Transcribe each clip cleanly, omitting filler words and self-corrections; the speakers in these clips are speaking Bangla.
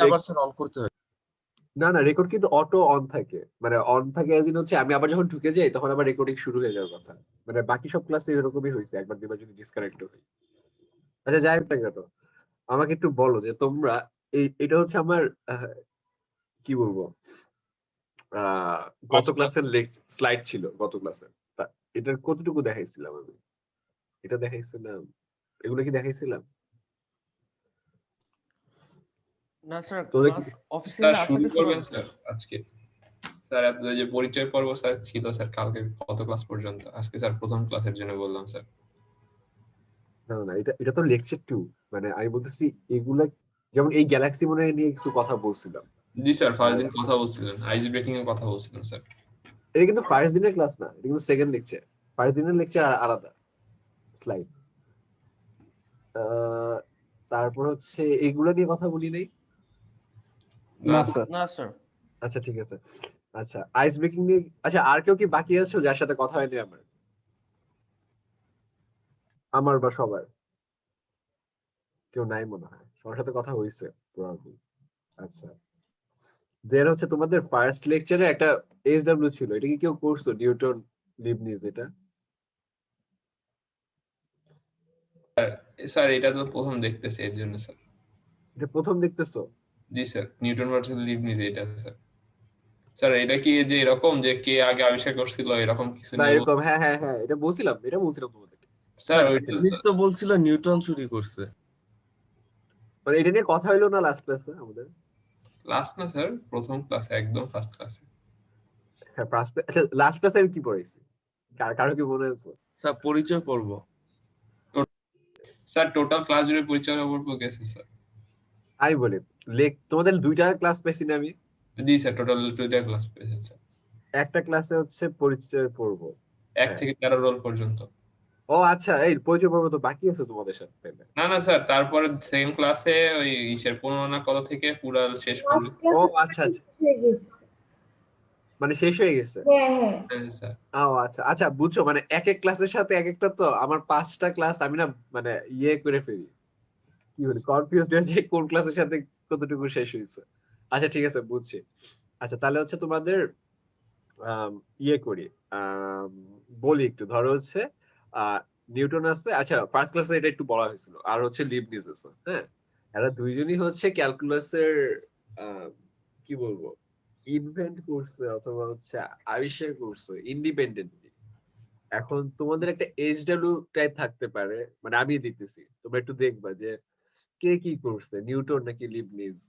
আবার স্যার অন করতে হয়? না না, রেকর্ড কিন্তু অটো অন থাকে, মানে অন থাকে এজ ইন হচ্ছে আমি আবার যখন ঢুকে যাই তখন আবার রেকর্ডিং শুরু হয়ে যাওয়ার কথা। মানে বাকি সব ক্লাসে এরকমই হয়েছে, একবার দুবার যদি ডিসকানেক্ট হই। আচ্ছা যাই হোক না কেন, আমাকে একটু বলো যে তোমরা এটা হচ্ছে আমার কি বলবো আহ গত ক্লাসের স্লাইড ছিল গত ক্লাসে, এটার কতটুকু দেখাইছিলাম আমি? এটা দেখাইছিলাম, এগুলো কি দেখাইছিলাম? না স্যার, তোদের ক্লাস কি- অফিসিয়ালি শুরু আসাতে করবেন স্যার আজকে? স্যার আপনাদের যে পরিচয় পর্ব স্যার ছিল স্যার কালকে কত ক্লাস পর্যন্ত? আজকে স্যার প্রথম ক্লাসের জন্য বললাম স্যার। না না, এটা এটা তো লেকচার 2, মানে আমি বলতেছি এগুলা, যেমন এই গ্যালাক্সি মনে হয় নিয়ে কিছু কথা বলছিলাম। জি স্যার, ফার্স্ট আর দিন কথা বলছিলেন, আইস ব্রেকিং এর কথা বলছিলেন স্যার। এটা কিন্তু ফার্স্ট দিনের ক্লাস না, এটা কিন্তু সেকেন্ড লেকচার। ফার্স্ট দিনের লেকচার আলাদা স্লাইড। তারপর হচ্ছে এগুলা নিয়ে কথা বলি নাই। না স্যার। না স্যার। আচ্ছা ঠিক আছে। আচ্ছা আইস ব্রেকিং নিয়ে, আচ্ছা আর কেউ কি বাকি আছো যার সাথে কথা হয়নি আমার? আমার বা সবার? কেউ নাই মনে হয়, সবার সাথে কথা হয়েছে প্রবাবলি। আচ্ছা, দেন হচ্ছে তোমাদের ফার্স্ট লেকচারে একটা এসডব্লিউ ছিল, এটা কি কেউ করছো? নিউটন লিবনিজ এটা? স্যার এটা তো প্রথম দেখতেছি এর জন্য স্যার। এটা প্রথম দেখতেছো? জি স্যার, নিউটন ভার্সেস লিবনিজ এটা স্যার। স্যার এটা কি যে এরকম যে কে আগে আবিষ্কার করছিল এরকম কিছু বা নিয়ে এরকম, হ্যাঁ হ্যাঁ হ্যাঁ, এটা বলছিলাম তোমাদেরকে। স্যার স্যার ওইটা লিবনিজ তো বলছিল নিউটন চুরি করছে। মানে এটা নিয়ে কথা হইলো না লাস্ট ক্লাসে আমাদের? ক্লাস না স্যার, প্রথম ক্লাসে, একদম ফার্স্ট ক্লাসে। হ্যাঁ আচ্ছা লাস্ট ক্লাসে আমি কি পড়াইছি, কারো কি মনে আছে? স্যার পরিচয় পর্ব। স্যার টোটাল ক্লাস জুড়ে পরিচয় পর্ব গেছে স্যার। আমি বলি, তোমাদের দুইটা ক্লাস পেয়েছি না আমি? জি স্যার, টোটাল 2টা ক্লাস পেয়েছেন স্যার। একটা ক্লাসে হচ্ছে পরিচয় পর্ব, 1 হ্যাঁ। থেকে 13 রোল পর্যন্ত। ও আচ্ছা, এই পরিচয় পর্ব তো বাকি আছে তোমাদের সাথে। না না স্যার, তারপরে সেম ক্লাসে ওই ইসের 15 না কত থেকে পুরা শেষ করবে। ও আচ্ছা আচ্ছা, মানে শেষ হয়ে গেছে। হ্যাঁ স্যার। ও আচ্ছা আচ্ছা, বুঝছো, মানে এক এক ক্লাসের সাথে এক একটা, তো আমার 5টা ক্লাস আমি না মানে ইয়ে করে ফেলি, কি বলি, কনফিউজড হয়ে যাই কোন ক্লাসের সাথে কতটুকু শেষ হয়েছে। আচ্ছা ঠিক আছে, বুঝছি। আচ্ছা তাহলে হচ্ছে তোমাদের ইয়ে করি, আম, বলি একটু, ধরো হচ্ছে আহ নিউটন আছে, আচ্ছা ফার্স্ট ক্লাসে এটা একটু বলা হয়েছিল, আর হচ্ছে লিবনিজ আছে, হ্যাঁ। এরা দুইজনই হচ্ছে ক্যালকুলাসের কি বলবো ইনভেন্ট করছে অথবা হচ্ছে আবিষ্কার করছে ইন্ডিপেন্ডেন্টলি। এখন তোমাদের একটা এইচডব্লিউ টাইপ থাকতে পারে, মানে আমি দিতেছি, তোমরা একটু দেখবা যে কে কি করছে, নিউটন নাকি লিবনিজ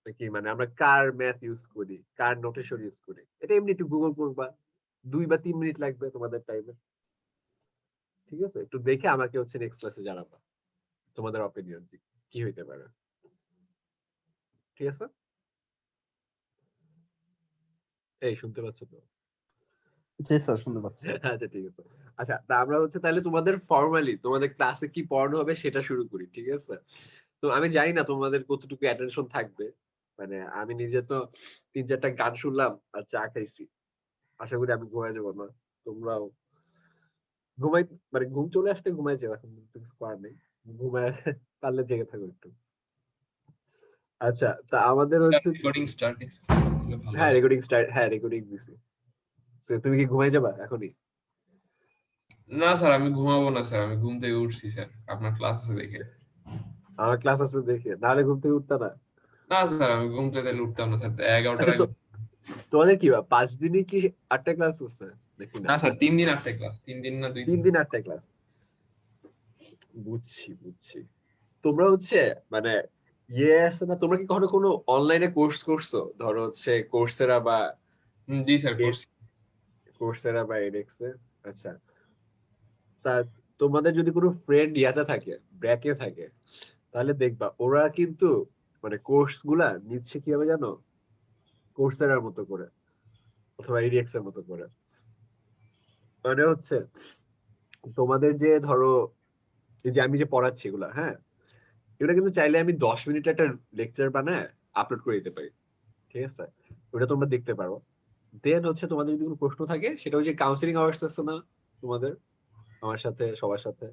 নাকি, মানে আমরা কার ম্যাথ ইউজ করি, কার নোটেশন ইউজ করি, এটা এমনি একটু গুগল করবা, 2 বা 3 মিনিট লাগবে তোমাদের টাইমে। ঠিক আছে, একটু দেখে আমাকে হচ্ছে নেক্সট ক্লাসে জানাবা তোমাদের অপিনিয়ন কি হইতে পারে। ঠিক আছে, এই শুনতে পাচ্ছ তো? জি স্যার, শুনতে পাচ্ছি। আচ্ছা ঠিক আছে। আচ্ছা তা আমরা হচ্ছে তাহলে তোমাদের ফর্মালি তোমাদের ক্লাসে কি পড়ানো হবে সেটা শুরু করি, ঠিক আছে? তো আমি জানি না তোমাদের কতটুকু অ্যাটেনশন থাকবে, মানে আমি নিজে তো 3-4টা গান শুনলাম আর চা খাইছি, আশা করি আমি ঘুমায় যাবো না, তোমরাও ঘুমাই, মানে ঘুম চলে আসতে ঘুমাই যাও, এখন তো কিছু করার নেই, ঘুমায় পারলে জেগে থাকো একটু। আচ্ছা তা আমাদের হচ্ছে, রেকর্ডিং স্টার্ট ভালো হ্যাঁ আছে। রেকর্ডিং স্টার্ট, হ্যাঁ রেকর্ডিং দিছি। So, তুমি কি ঘুমাই যাবা এখনই? না স্যার, আমি ঘুমাবো না স্যার, আমি ঘুম থেকে উঠছি স্যার আপনার ক্লাস আছে দেখে। আমার ক্লাস আছে দেখে, নাহলে ঘুম থেকে উঠতা না? না স্যার, আমি ঘুম থেকে তাহলে উঠতাম না স্যার, 11টার আচ্ছা তো আগে। তোমাদের কি 5 দিনে কি 8টা ক্লাস হচ্ছে নাকি না? না স্যার, 3 দিন 8টা ক্লাস, 3 দিন না 2 দিন। 3 দিন 8টা ক্লাস, বুঝছি বুঝছি। তোমরা হচ্ছে মানে ইয়ে আছে না, তোমরা কি কখনো কোনো অনলাইনে কোর্স করছো, ধরো হচ্ছে কোর্সেরা বা জি স্যার করছি। এডেক্সে? আচ্ছা, তা তোমাদের যদি কোনো ফ্রেন্ড ইয়াতে থাকে, ব্র্যাকে থাকে, তাহলে দেখবা ওরা কিন্তু মানে কোর্স গুলা নিচ্ছে কিভাবে জানো, কোর্সেরার মতো করে অথবা এডেক্স এর মতো করে। মানে হচ্ছে তোমাদের যে ধরো এই যে আমি যে পড়াচ্ছি এগুলা, হ্যাঁ, এগুলা কিন্তু চাইলে আমি 10 মিনিট একটা লেকচার বানায় আপলোড করে দিতে পারি, ঠিক আছে? ওটা তোমরা দেখতে পারো। দেন হচ্ছে তোমাদের যদি কোনো প্রশ্ন থাকে, সেটা হচ্ছে কাউন্সিলিং আওয়ার্স আছে না তোমাদের, আমার সাথে সবার সাথে,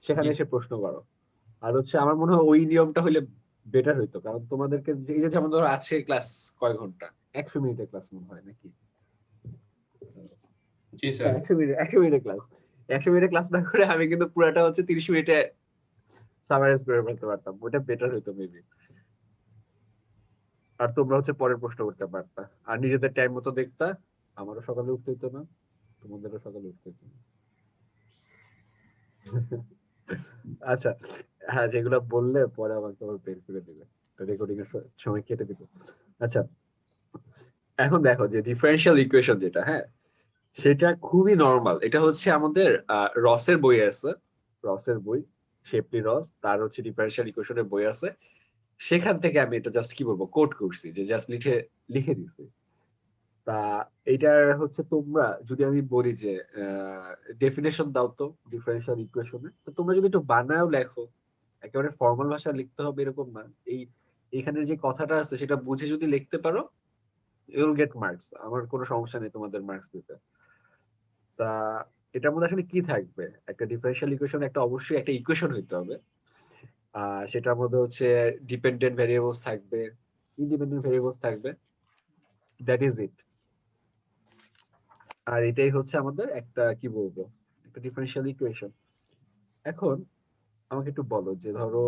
সেখানে জি এসে প্রশ্ন করো। আর হচ্ছে আমার মনে হয় ওই নিয়মটা হইলে বেটার হইতো, কারণ তোমাদেরকে এই যে যেমন ধরো আজকে ক্লাস কয় ঘন্টা, 100 মিনিটের ক্লাস মনে হয় নাকি? জি স্যার। 100 মিনিটের ক্লাস, 100 মিনিটের ক্লাস না করে আমি কিন্তু পুরাটা হচ্ছে 30 মিনিটে সামারাইজ করে ফেলতে পারতাম, ওটা বেটার হইতো মেবি। আর তোমরা হচ্ছে পরের প্রশ্ন করতে পারতা, আর নিজেদের টাইম মতো দেখতা, আমারও সকালে উঠতে হইতো না, তোমাদেরও সকালে উঠতে হইতো না। আচ্ছা, হ্যাঁ, যেগুলো বললে পরে আমাকে আবার বের করে দিবে, রেকর্ডিং এর সময় কেটে দিবে। আচ্ছা, এখন দেখো যে ডিফারেন্সিয়াল ইকুয়েশন যেটা, হ্যাঁ, সেটা খুবই নরমাল। এটা হচ্ছে আমাদের রসের বই আছে, রসের বই, শেপলি রস, তার হচ্ছে ডিফারেন্সিয়াল ইকুয়েশনের বই আছে, সেখান থেকে আমি এটা জাস্ট কি বলবো কোট করছি, যে জাস্ট লিখে দিছি। তা এইটার হচ্ছে তোমরা যদি আমি বলি যে ডেফিনেশন দাও তো ডিফারেন্সিয়াল ইকুয়েশনে, তো তোমরা যদি একটু বানায়ও লেখো, একেবারে ফর্মাল ভাষা লিখতে হবে এরকম না, এইখানে যে কথাটা আছে সেটা বুঝে যদি লিখতে পারো, ইউল গেট মার্কস, আমার কোনো সমস্যা নেই তোমাদের মার্কস দিতে। তা এটার মধ্যে আসলে কি থাকবে, একটা ডিফারেন্সিয়াল ইকুয়েশন একটা অবশ্যই একটা ইকুয়েশন হইতে হবে, সেটার মধ্যে হচ্ছে ডিপেন্ডেন্ট ভেরিয়েবলস থাকবে, ইন্ডিপেন্ডেন্ট ভেরিয়েবলস থাকবে, দ্যাট ইজ ইট। আর এটাই হচ্ছে আমাদের একটা কি বলবো একটা ডিফারেন্সিয়াল ইকুয়েশন। এখন আমাকে একটু বলো যে ধরো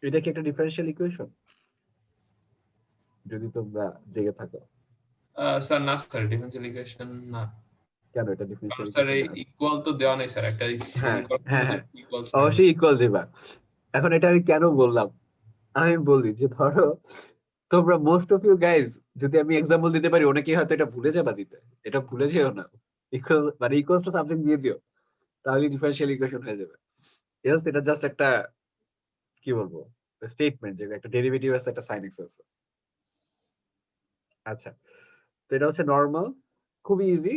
এটা কি একটা ডিফারেন্সিয়াল ইকুয়েশন, যদি তোমরা জেগে থাকো? স্যার না স্যার, ডিফারেন্সিয়াল ইকুয়েশন না। কেন এটা কারণ ডিফারেন্সিয়াল স্যার ইকুয়েশন এই না? ইকুয়াল তো দেওয়া নেই স্যার, একটা হ্যাঁ সমীকরণ হ্যাঁ হ্যাঁ, ইকুয়ালস নেই। অবশ্যই ইকুয়াল দিবা। এখন এটা আমি কেন বললাম, আমি বলি যে ধরো তোমরা মোস্ট অফ ইউ গাইজ, যদি আমি এক্সাম্পল দিতে পারি অনেকেই হয়তো এটা ভুলে যাবা দিতে, এটা ভুলে যেও না, ইকুয়াল মানে ইকুয়ালস টু সামথিং দিয়ে দিও, তাহলে ডিফারেন্সিয়াল ইকুয়েশন হয়ে যাবে। এলস এটা জাস্ট একটা কি বলবো স্টেটমেন্ট, যে একটা ডেরিভেটিভ আছে, একটা সাইন এক্স আছে। আচ্ছা, তো এটা হচ্ছে নরমাল, খুবই ইজি,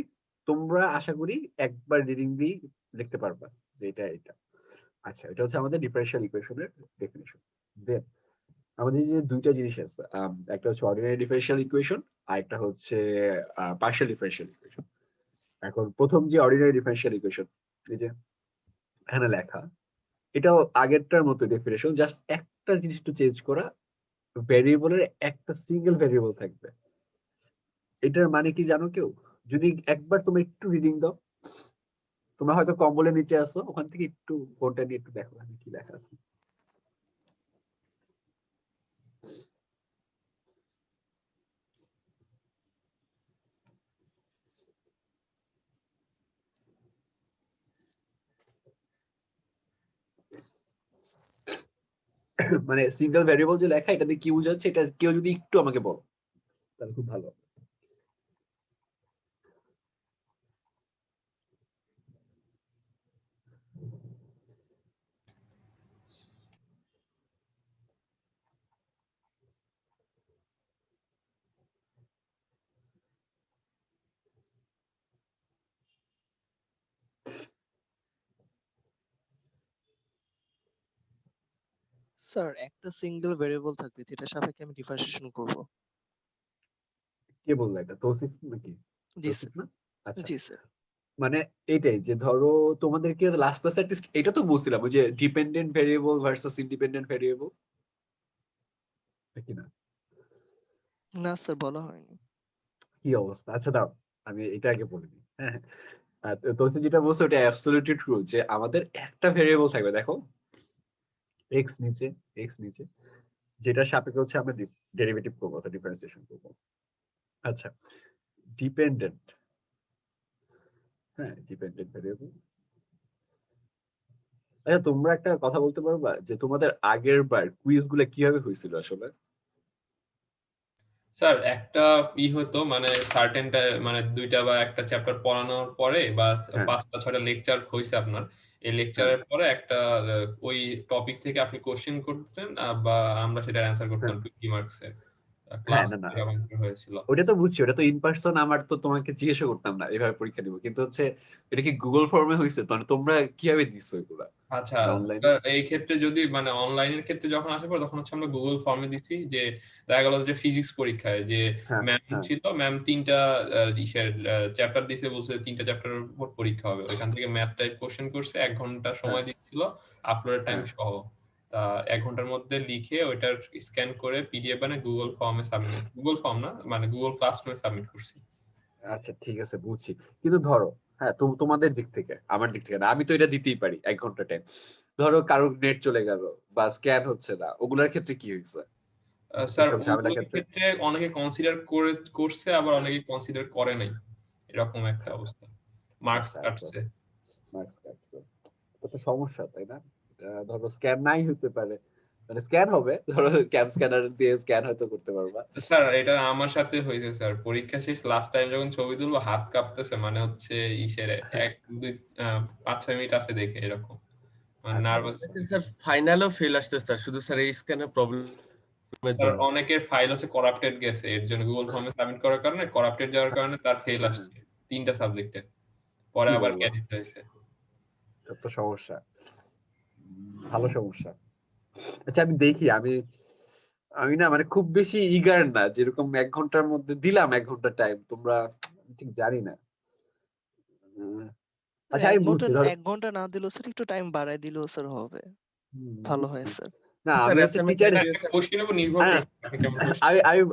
তোমরা আশা করি একবার রিডিং দিয়ে লিখতে পারবা যে এটা। আচ্ছা, এটা হচ্ছে আমাদের ডিফারেন্সিয়াল ইকুয়েশনের ডেফিনিশন। দেন আমাদের যে দুইটা জিনিস আছে, একটা হচ্ছে অর্ডিনারি ডিফারেন্সিয়াল ইকুয়েশন, আর একটা হচ্ছে পার্শিয়াল ডিফারেন্সিয়াল ইকুয়েশন। এখন প্রথম যে অর্ডিনারি ডিফারেন্সিয়াল ইকুয়েশন, এই যে এখানে লেখা, এটাও আগেরটার মতো ডেফিনেশন, জাস্ট একটা জিনিস একটু চেঞ্জ করা, ভেরিয়েবলের একটা সিঙ্গেল ভেরিয়েবল থাকবে। এটার মানে কি জানো কেউ? যদি একবার তুমি একটু রিডিং দাও, তোমরা হয়তো কম্বলের নিচে আসো, ওখান থেকে একটু ফোনটা নিয়ে একটু দেখো আমি কি লেখা আছে। মানে সিঙ্গেল ভেরিয়েবল যে লেখা, এটাতে কি বোঝাচ্ছে, এটা কেউ যদি একটু আমাকে বলো তাহলে খুব ভালো। স্যার একটা সিঙ্গেল ভেরিয়েবল থাকবে যেটা সাপেক্ষে আমি ডিফারেন্সিয়েশন করব। কে বললো এটা, তৌসিফ নাকি? জি তৌসিফ স্যার। না? আচ্ছা, জি স্যার। মানে এইটাই যে ধরো তোমাদেরকে লাস্ট ক্লাসে অ্যাটলিস্ট এটা তো বলছিলাম, ওই যে dependent variable versus independent variable, নাকি না? না স্যার, বলা হয়নি। কি অবস্থা, আচ্ছা দাও আমি এটা আগে বলে দিই। হ্যাঁ, তৌসিফ যেটা বলছো ওটা অ্যাবসলিউটলি ট্রু, যে আমাদের একটা ভেরিয়েবল থাকবে, দেখো এক্স নিচে, এক্স নিচে, যেটা সাপেক্ষে হচ্ছে আমরা ডেরিভেটিভ করবো অর্থাৎ ডিফারেন্সিয়েশন করবো। আচ্ছা, ডিপেন্ডেন্ট, হ্যাঁ ডিপেন্ডেন্ট ভেরিয়েবল। আচ্ছা, তোমরা একটা কথা বলতে পারবা যে তোমাদের আগের বার কুইজ গুলো কিভাবে হয়েছিল আসলে? স্যার একটা হতো মানে সার্টেন মানে দুইটা বা একটা চ্যাপ্টার পড়ানোর পরে বা হ্যাঁ 5টা 6টা লেকচার হয়েছে আপনার, এই হ্যাঁ লেকচারের পরে একটা ওই টপিক থেকে আপনি কোশ্চেন করতেন, বা আমরা সেটার অ্যান্সার করতাম হ্যাঁ 20 মার্কসের। হ্যাঁ, ক্লাস না না, এরকম করে হয়েছিল। ওটা তো বুঝছি, ওটা তো ইন পার্সন, আমার তো তোমাকে জিজ্ঞেস করতাম না এভাবে পরীক্ষা দিব, কিন্তু হচ্ছে এটা কি গুগল ফর্মে হয়েছে, মানে তোমরা কিভাবে দিচ্ছ এগুলা আচ্ছা অনলাইনে? স্যার, এই ক্ষেত্রে যদি মানে অনলাইনের ক্ষেত্রে যখন আসে পড়ে তখন হচ্ছে আমরা গুগল ফর্মে দিচ্ছি, যে দেখা গেল যে ফিজিক্স পরীক্ষায় যে হ্যাঁ ম্যাম হ্যাঁ ছিল, ম্যাম 3টা ইসের চ্যাপ্টার দিছে, বলছে 3টা চ্যাপ্টারের উপর পরীক্ষা হবে, ওইখান থেকে ম্যাথ টাইপ কোশ্চেন করছে, 1 ঘন্টা হ্যাঁ সময় দিচ্ছিল, আপলোডের টাইম হ্যাঁ। সহ। তা ১ ঘন্টার মধ্যে লিখে ওইটার স্ক্যান করে পিডিএফ বানিয়ে গুগল ফর্মে সাবমিট, গুগল ফর্ম না মানে গুগল ক্লাসরুমে সাবমিট করছি। আচ্ছা ঠিক আছে, বুঝছি। কিন্তু ধরো, হ্যাঁ, তোমাদের দিক থেকে, আমার দিক থেকে না, আমি তো এটা দিতেই পারি 1 ঘন্টা টাইম। ধরো কারোর নেট চলে গেল বা স্ক্যান হচ্ছে না, ওগুলার ক্ষেত্রে কি হয়েছে? স্যার এসব ঝামেলার ওইগুলোর ক্ষেত্রে ক্ষেত্রে অনেকে কনসিডার করছে, আবার অনেকে কনসিডার করে নাই। এরকম একটা অবস্থা। মার্কস আচ্ছা আচ্ছা, কাটছে। মার্কস কাটছে। এটা তো সমস্যা, তাই না? ধরো স্ক্যান নাই হতে পারে, মানে স্ক্যান হবে, ধরো ক্যাম স্ক্যানার দিয়ে স্ক্যান হয়তো করতে পারবা। স্যার এটা আমার সাথে হয়েছে স্যার। পরীক্ষা শেষ লাস্ট টাইম যখন ছবি তুলবো হাত কাঁপতেছে, মানে হচ্ছে ইসের 1 2 5-6 মিনিট আছে দেখে এরকম। মানে আচ্ছা নার্ভাস। আচ্ছা। স্যার ফাইনালেও ফেল আসছে স্যার, শুধু স্যার এই স্ক্যানের প্রবলেমের স্যার জন্য। অনেকের ফাইল হচ্ছে করাপ্টেড গেছে, এর জন্য গুগল ফর্মে সাবমিট করার কারণে করাপ্টেড যাওয়ার কারণে তার ফেল আসছে 3টা সাবজেক্টে। পরে কি আবার বলবো, ক্রেডিট হয়েছে। এটা তো সমস্যা, ভালো সমস্যা। আচ্ছা আমি দেখি, আমি আমি না মানে খুব বেশি ইগার না, যেরকম 1 ঘন্টার মধ্যে দিলাম, 1 ঘন্টা টাইম, তোমরা ঠিক জানি না। আচ্ছা আমি বুঝছি, ধরো 1 ঘন্টা না দিলেও স্যার একটু টাইম বাড়ায় দিলেও স্যার হবে। ভালো হয় বুঝছি। স্যার। না স্যার আমি হচ্ছে এসএমএস টিচার, স্যার একটা কোশ্চেনের উপর নির্ভর করে আপনি কেমন কোশ্চেন।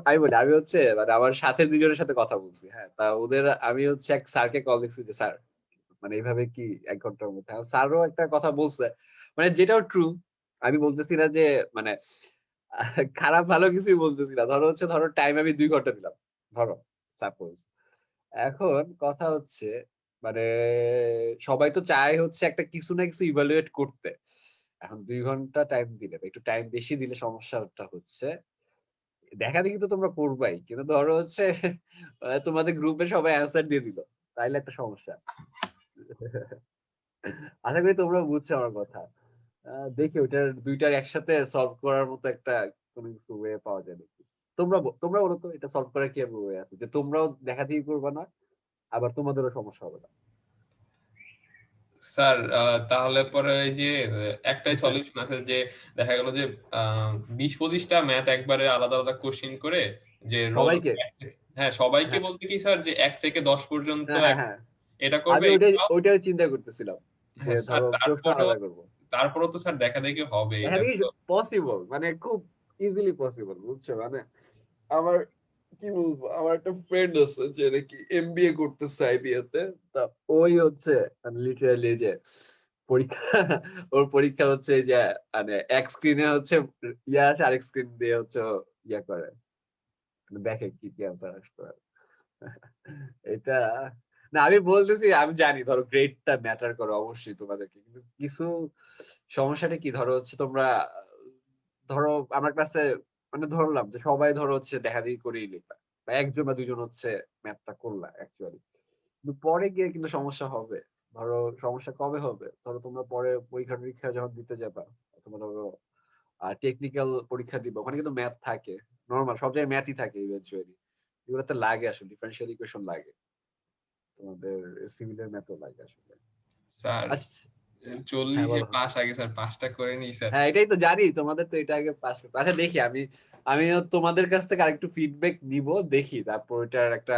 আমি বলি, আমি হচ্ছে মানে আমার সাথে দুজনের সাথে কথা বলছি, হ্যাঁ, তা ওদের আমি হচ্ছে এক স্যারকে কল দিচ্ছি যে স্যার মানে এইভাবে কি 1 ঘন্টার মধ্যে, স্যারও একটা কথা বলছে, মানে যেটাও ট্রু। আমি বলতেছি না যে মানে খারাপ ভালো কিছুই বলতেছি না, ধরো টাইম আমি 2 ঘন্টা দিলাম, ধরো সাপোজ। এখন কথা হচ্ছে মানে সবাই তো চায় হচ্ছে একটা কিছু না কিছু ইভালুয়েট করতে। এখন 2 ঘন্টা টাইম দিলে বা একটু টাইম বেশি দিলে সমস্যাটা হচ্ছে দেখাদেখি তো তোমরা করবাই, কিন্তু ধরো হচ্ছে তোমাদের গ্রুপে সবাই অ্যান্সার দিয়ে দিল, তাইলে একটা সমস্যা। আশা করি তোমরা বুঝছো আমার কথা। দেখি ওইটার দুইটার একসাথে সলভ করার মতো একটা কোনো কিছু ওয়ে পাওয়া যায় নাকি। তোমরা বলো তো এটা সলভ করার কি ওয়ে আছে, যে তোমরাও দেখাদেখি করবা না, আবার তোমাদেরও সমস্যা হবে না। স্যার তাহলে পরে এই যে একটাই সলিউশন আছে যে দেখা গেল যে 20-25টা ম্যাথ একবারে আলাদা আলাদা কোশ্চেন করে যে রোল, সবাইকে, হ্যাঁ সবাইকে হ্যাঁ বলতে কি স্যার যে 1 থেকে 10 পর্যন্ত হ্যাঁ হ্যাঁ হ্যাঁ, এটা আমি করবে এটাও। ওইটাই চিন্তা করতেছিলাম, যে হ্যাঁ স্যার ধরো প্রশ্ন আলাদা করবো। তারপরেও তো স্যার দেখাদেখি হবে এটা দেখাদেখি তো। পসিবল, মানে খুব ইজিলি পসিবল, বুঝছো? মানে আমার কি বলবো, আমার একটা ফ্রেন্ড আছে যে নাকি এমবিএ করতেছে আইবিএ তে, তা ওই হচ্ছে মানে লিটারালি যে পরীক্ষা, ওর পরীক্ষা হচ্ছে যে মানে এক স্ক্রিনে হচ্ছে ইয়া আছে, আরেক স্ক্রিন দিয়ে হচ্ছে ও ইয়া করে, মানে দেখে কি কি অ্যান্সার আসতে পারে। এটা না, আমি বলতেছি আমি জানি ধরো গ্রেডটা ম্যাটার করে অবশ্যই তোমাদেরকে, কিন্তু কিছু সমস্যাটা কি, ধরো হচ্ছে তোমরা ধরো আমার ক্লাসে মানে ধরলাম যে সবাই ধরো হচ্ছে দেখাদেখি করেই লিখবা, বা 1 জন বা 2 জন হচ্ছে ম্যাথটা করলা অ্যাকচুয়ালি, কিন্তু পরে গিয়ে কিন্তু সমস্যা হবে। ধরো সমস্যা কবে হবে, ধরো তোমরা পরে পরীক্ষা টরীক্ষা যখন দিতে যাবা, তোমরা ধরো টেকনিক্যাল পরীক্ষা দিবা, ওখানে কিন্তু ম্যাথ থাকে, নরমাল সব জায়গায় ম্যাথই থাকে ইভেনচুয়ালি, এগুলোতে লাগে আসলে ডিফারেন্সিয়াল ইকুয়েশন লাগে, তোমাদের সিভিলের ম্যাথও লাগে আসলে। স্যার আচ্ছা, হ্যাঁ 40-এ বলো। পাস আগে স্যার পাসটা করে নিই স্যার। হ্যাঁ এটাই তো জানি, তোমাদের তো এটা আগে পাস করতে। আচ্ছা দেখি, আমি তোমাদের কাছ থেকে আরেকটু ফিডব্যাক নিব, দেখি তারপর এটার একটা,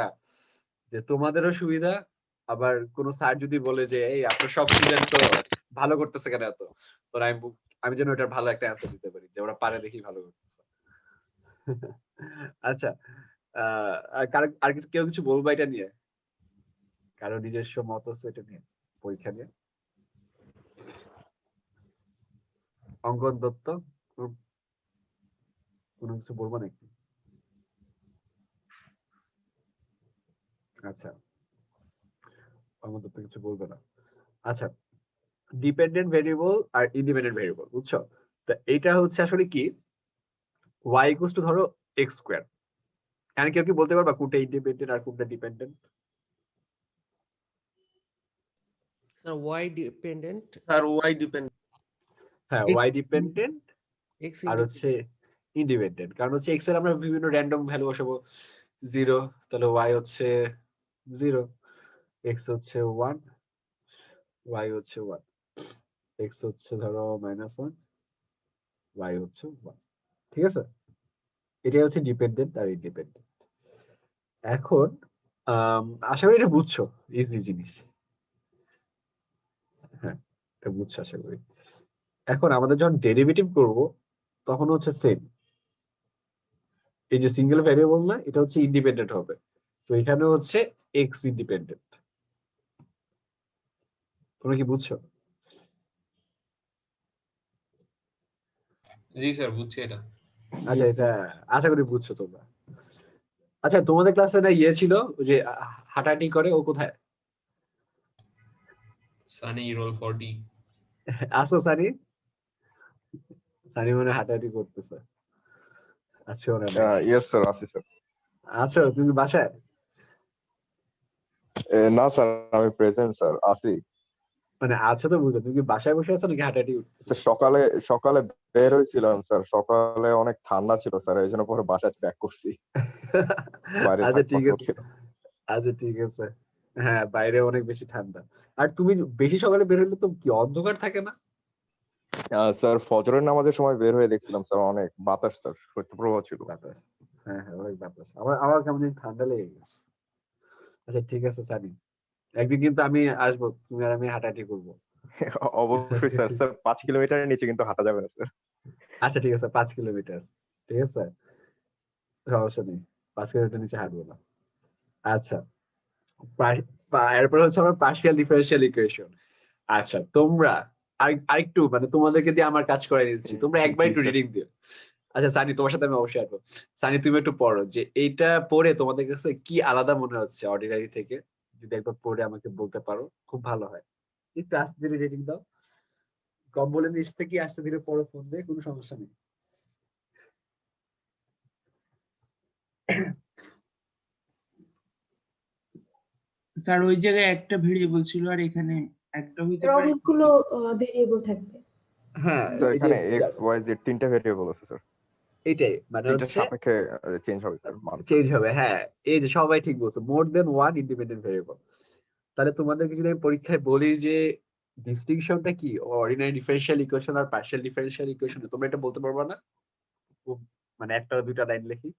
যে তোমাদেরও সুবিধা, আবার কোন স্যার যদি বলে যে এই আপনার সব স্টুডেন্ট তো ভালো করতেছে কেন এত, তো আমি যেন এটার ভালো একটা অ্যান্সার দিতে পারি, যে ওরা পারে দেখি ভালো করতেছে। আচ্ছা, আর কিছু কেউ কিছু বলবো এটা নিয়ে, কারো নিজস্ব মত আছে এটা নিয়ে, পরীক্ষা নিয়ে? অঙ্কন দত্ত, কোনো কিছু বলবো নাকি? আচ্ছা, অঙ্কন দত্ত কিছু বলবে না। আচ্ছা, ডিপেন্ডেন্ট ভেরিয়েবল আর ইন্ডিপেন্ডেন্ট ভেরিয়েবল, বুঝছো? তো এটা হচ্ছে আসলে কি, y ইকুয়ালস টু ধরো x স্কয়ার, এখানে কেউ কি বলতে পারবা কোনটা ইন্ডিপেন্ডেন্ট আর কোনটা dependent? Sir y dependent, sir y depend. হ্যাঁ, y ডিপেন্ডেন্ট এক্স আর হচ্ছে ইন্ডিপেন্ডেন্ট, কারণ হচ্ছে x এর আমরা বিভিন্ন র্যান্ডম ভ্যালু বসাবো, 0, তাহলে y হচ্ছে 0, x হচ্ছে 1, y হচ্ছে 1, x হচ্ছে ধরো -1, y হচ্ছে 1, ঠিক আছে? এটাই হচ্ছে ডিপেন্ডেন্ট আর ইন্ডিপেন্ডেন্ট। এখন আশা করি এটা বুঝছো, ইজি জিনিস। হ্যাঁ, এটা বুঝছো আশা করি। এখন আমাদের যখন ডেরিভেটিভ করব তখন হচ্ছে সেম, এই যে সিঙ্গেল ভ্যারিয়েবল না, এটা হচ্ছে ইন্ডিপেন্ডেন্ট হবে। তো এখানে হচ্ছে এক্স ইন্ডিপেন্ডেন্ট। তোমরা কি বুঝছো? জি স্যার, বুঝছি এটা। আচ্ছা, এটা আশা করি বুঝছো তোমরা। আচ্ছা, তোমাদের ক্লাসে না ইয়ে ছিল, ওই যে হাঁটাহাঁটি করে, ও কোথায়? সানি রোল 40। আসো সানি, সানি মনে হয় হাঁটাহাঁটি করতেছে। আচ্ছা, ওরা নাই। ইয়েস স্যার, আছি স্যার। আচ্ছা, তুমি বাসায়? না স্যার, আমি প্রেজেন্ট স্যার, আছি। মানে আছো তো বুঝলো, তুমি কি বাসায় বসে আছো নাকি হাঁটাহাঁটি করতেছো? স্যার, সকালে সকালে বের হয়েছিলাম স্যার, সকালে অনেক ঠান্ডা ছিল স্যার, এই জন্য পরে বাসায় ব্যাক করছি, বাইরে আচ্ছা থাকা ঠিক possible আছে, ছিল। আচ্ছা ঠিক আছে। হ্যাঁ, বাইরে অনেক বেশি ঠান্ডা। আর তুমি বেশি সকালে বের হলে তো কি অন্ধকার থাকে না? স্যার, ফজরের নামাজের সময় বের হয়ে দেখছিলাম স্যার, অনেক বাতাস স্যার, শৈত্যপ্রবাহ ছিল। বাতাস, হ্যাঁ হ্যাঁ, অনেক বাতাস। আমার আমার কেমন জানি ঠান্ডা লেগে গেছে। আচ্ছা ঠিক আছে সানি, একদিন কিন্তু আমি আসবো, তুমি আর আমি হাঁটাহাঁটি করবো। অবশ্যই স্যার। স্যার, 5 কিলোমিটারের নিচে কিন্তু হাঁটা যাবে না স্যার। আচ্ছা ঠিক আছে, 5 কিলোমিটার, ঠিক আছে, সমস্যা নেই, 5 কিলোমিটার নিচে হাঁটবো না। আচ্ছা, এরপর হচ্ছে আমার পার্শিয়াল ডিফারেনশিয়াল ইকুয়েশন। আচ্ছা, তোমরা আরেকটু মানে তোমাদেরকে দিয়ে আমার কাজ করাই দিচ্ছি, তোমরা একবার জি একটু স্যার। রিডিং দিও। আচ্ছা সানি, তোমার সাথে আমি অবশ্যই আসবো। সানি, তুমি একটু পড়ো যে এইটা পড়ে তোমাদের কাছে কি আলাদা মনে হচ্ছে অর্ডিনারি থেকে, যদি একবার পড়ে আমাকে বলতে পারো খুব ভালো হয়। একটু আস্তে ধীরে রিডিং দাও, কম বলে নিচ থেকে আস্তে ধীরে পড়ো, ফোন দিয়ে, কোনো সমস্যা নেই। স্যার ওই জায়গায় একটা ভেরিয়েবল ছিল আর এখানে একটা হইতে এর পারে। অনেকগুলো ভেরিয়েবল থাকবে। হ্যাঁ, স্যার, এই যে এখানে এক্স ওয়াই জেড 3টা ভেরিয়েবল আছে স্যার, এইটাই মানে 3টার হচ্ছে সাপেক্ষে চেঞ্জ হবে স্যার মান। চেঞ্জ হবে। হ্যাঁ, এই যে সবাই ঠিক বলছো, মোর দেন ওয়ান ইন্ডিপেন্ডেন্ট ভেরিয়েবল। তাহলে তোমাদেরকে যদি আমি পরীক্ষায় বলি যে ডিস্টিংশনটা কি অর্ডিনারি ডিফারেনশিয়াল ইকুয়েশন আর পার্শিয়াল ডিফারেনশিয়াল ইকুয়েশন, তোমরা এটা বলতে পারবা না? খুব মানে একটা দুইটা লাইন লিখি।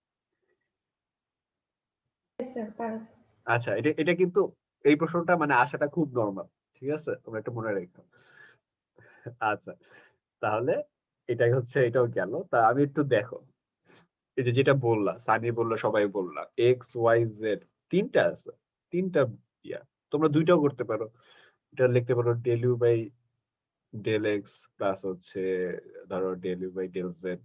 স্যার পারা যাবে। আচ্ছা, এটা এটা কিন্তু এই প্রশ্নটা মানে আসাটা খুব নরমাল, ঠিক আছে, তোমরা একটু মনে রেখো। আচ্ছা, তাহলে এটাই হচ্ছে, এটাও গেল। তা আমি একটু দেখো, এই যে যেটা বললা, সানি বললো, সবাই বললা, এক্স ওয়াই জেড তিনটা আছে, তিনটা ইয়া, তোমরা দুইটাও করতে পারো। এটা লিখতে পারো del u by del x plus হচ্ছে ধরো del u by del z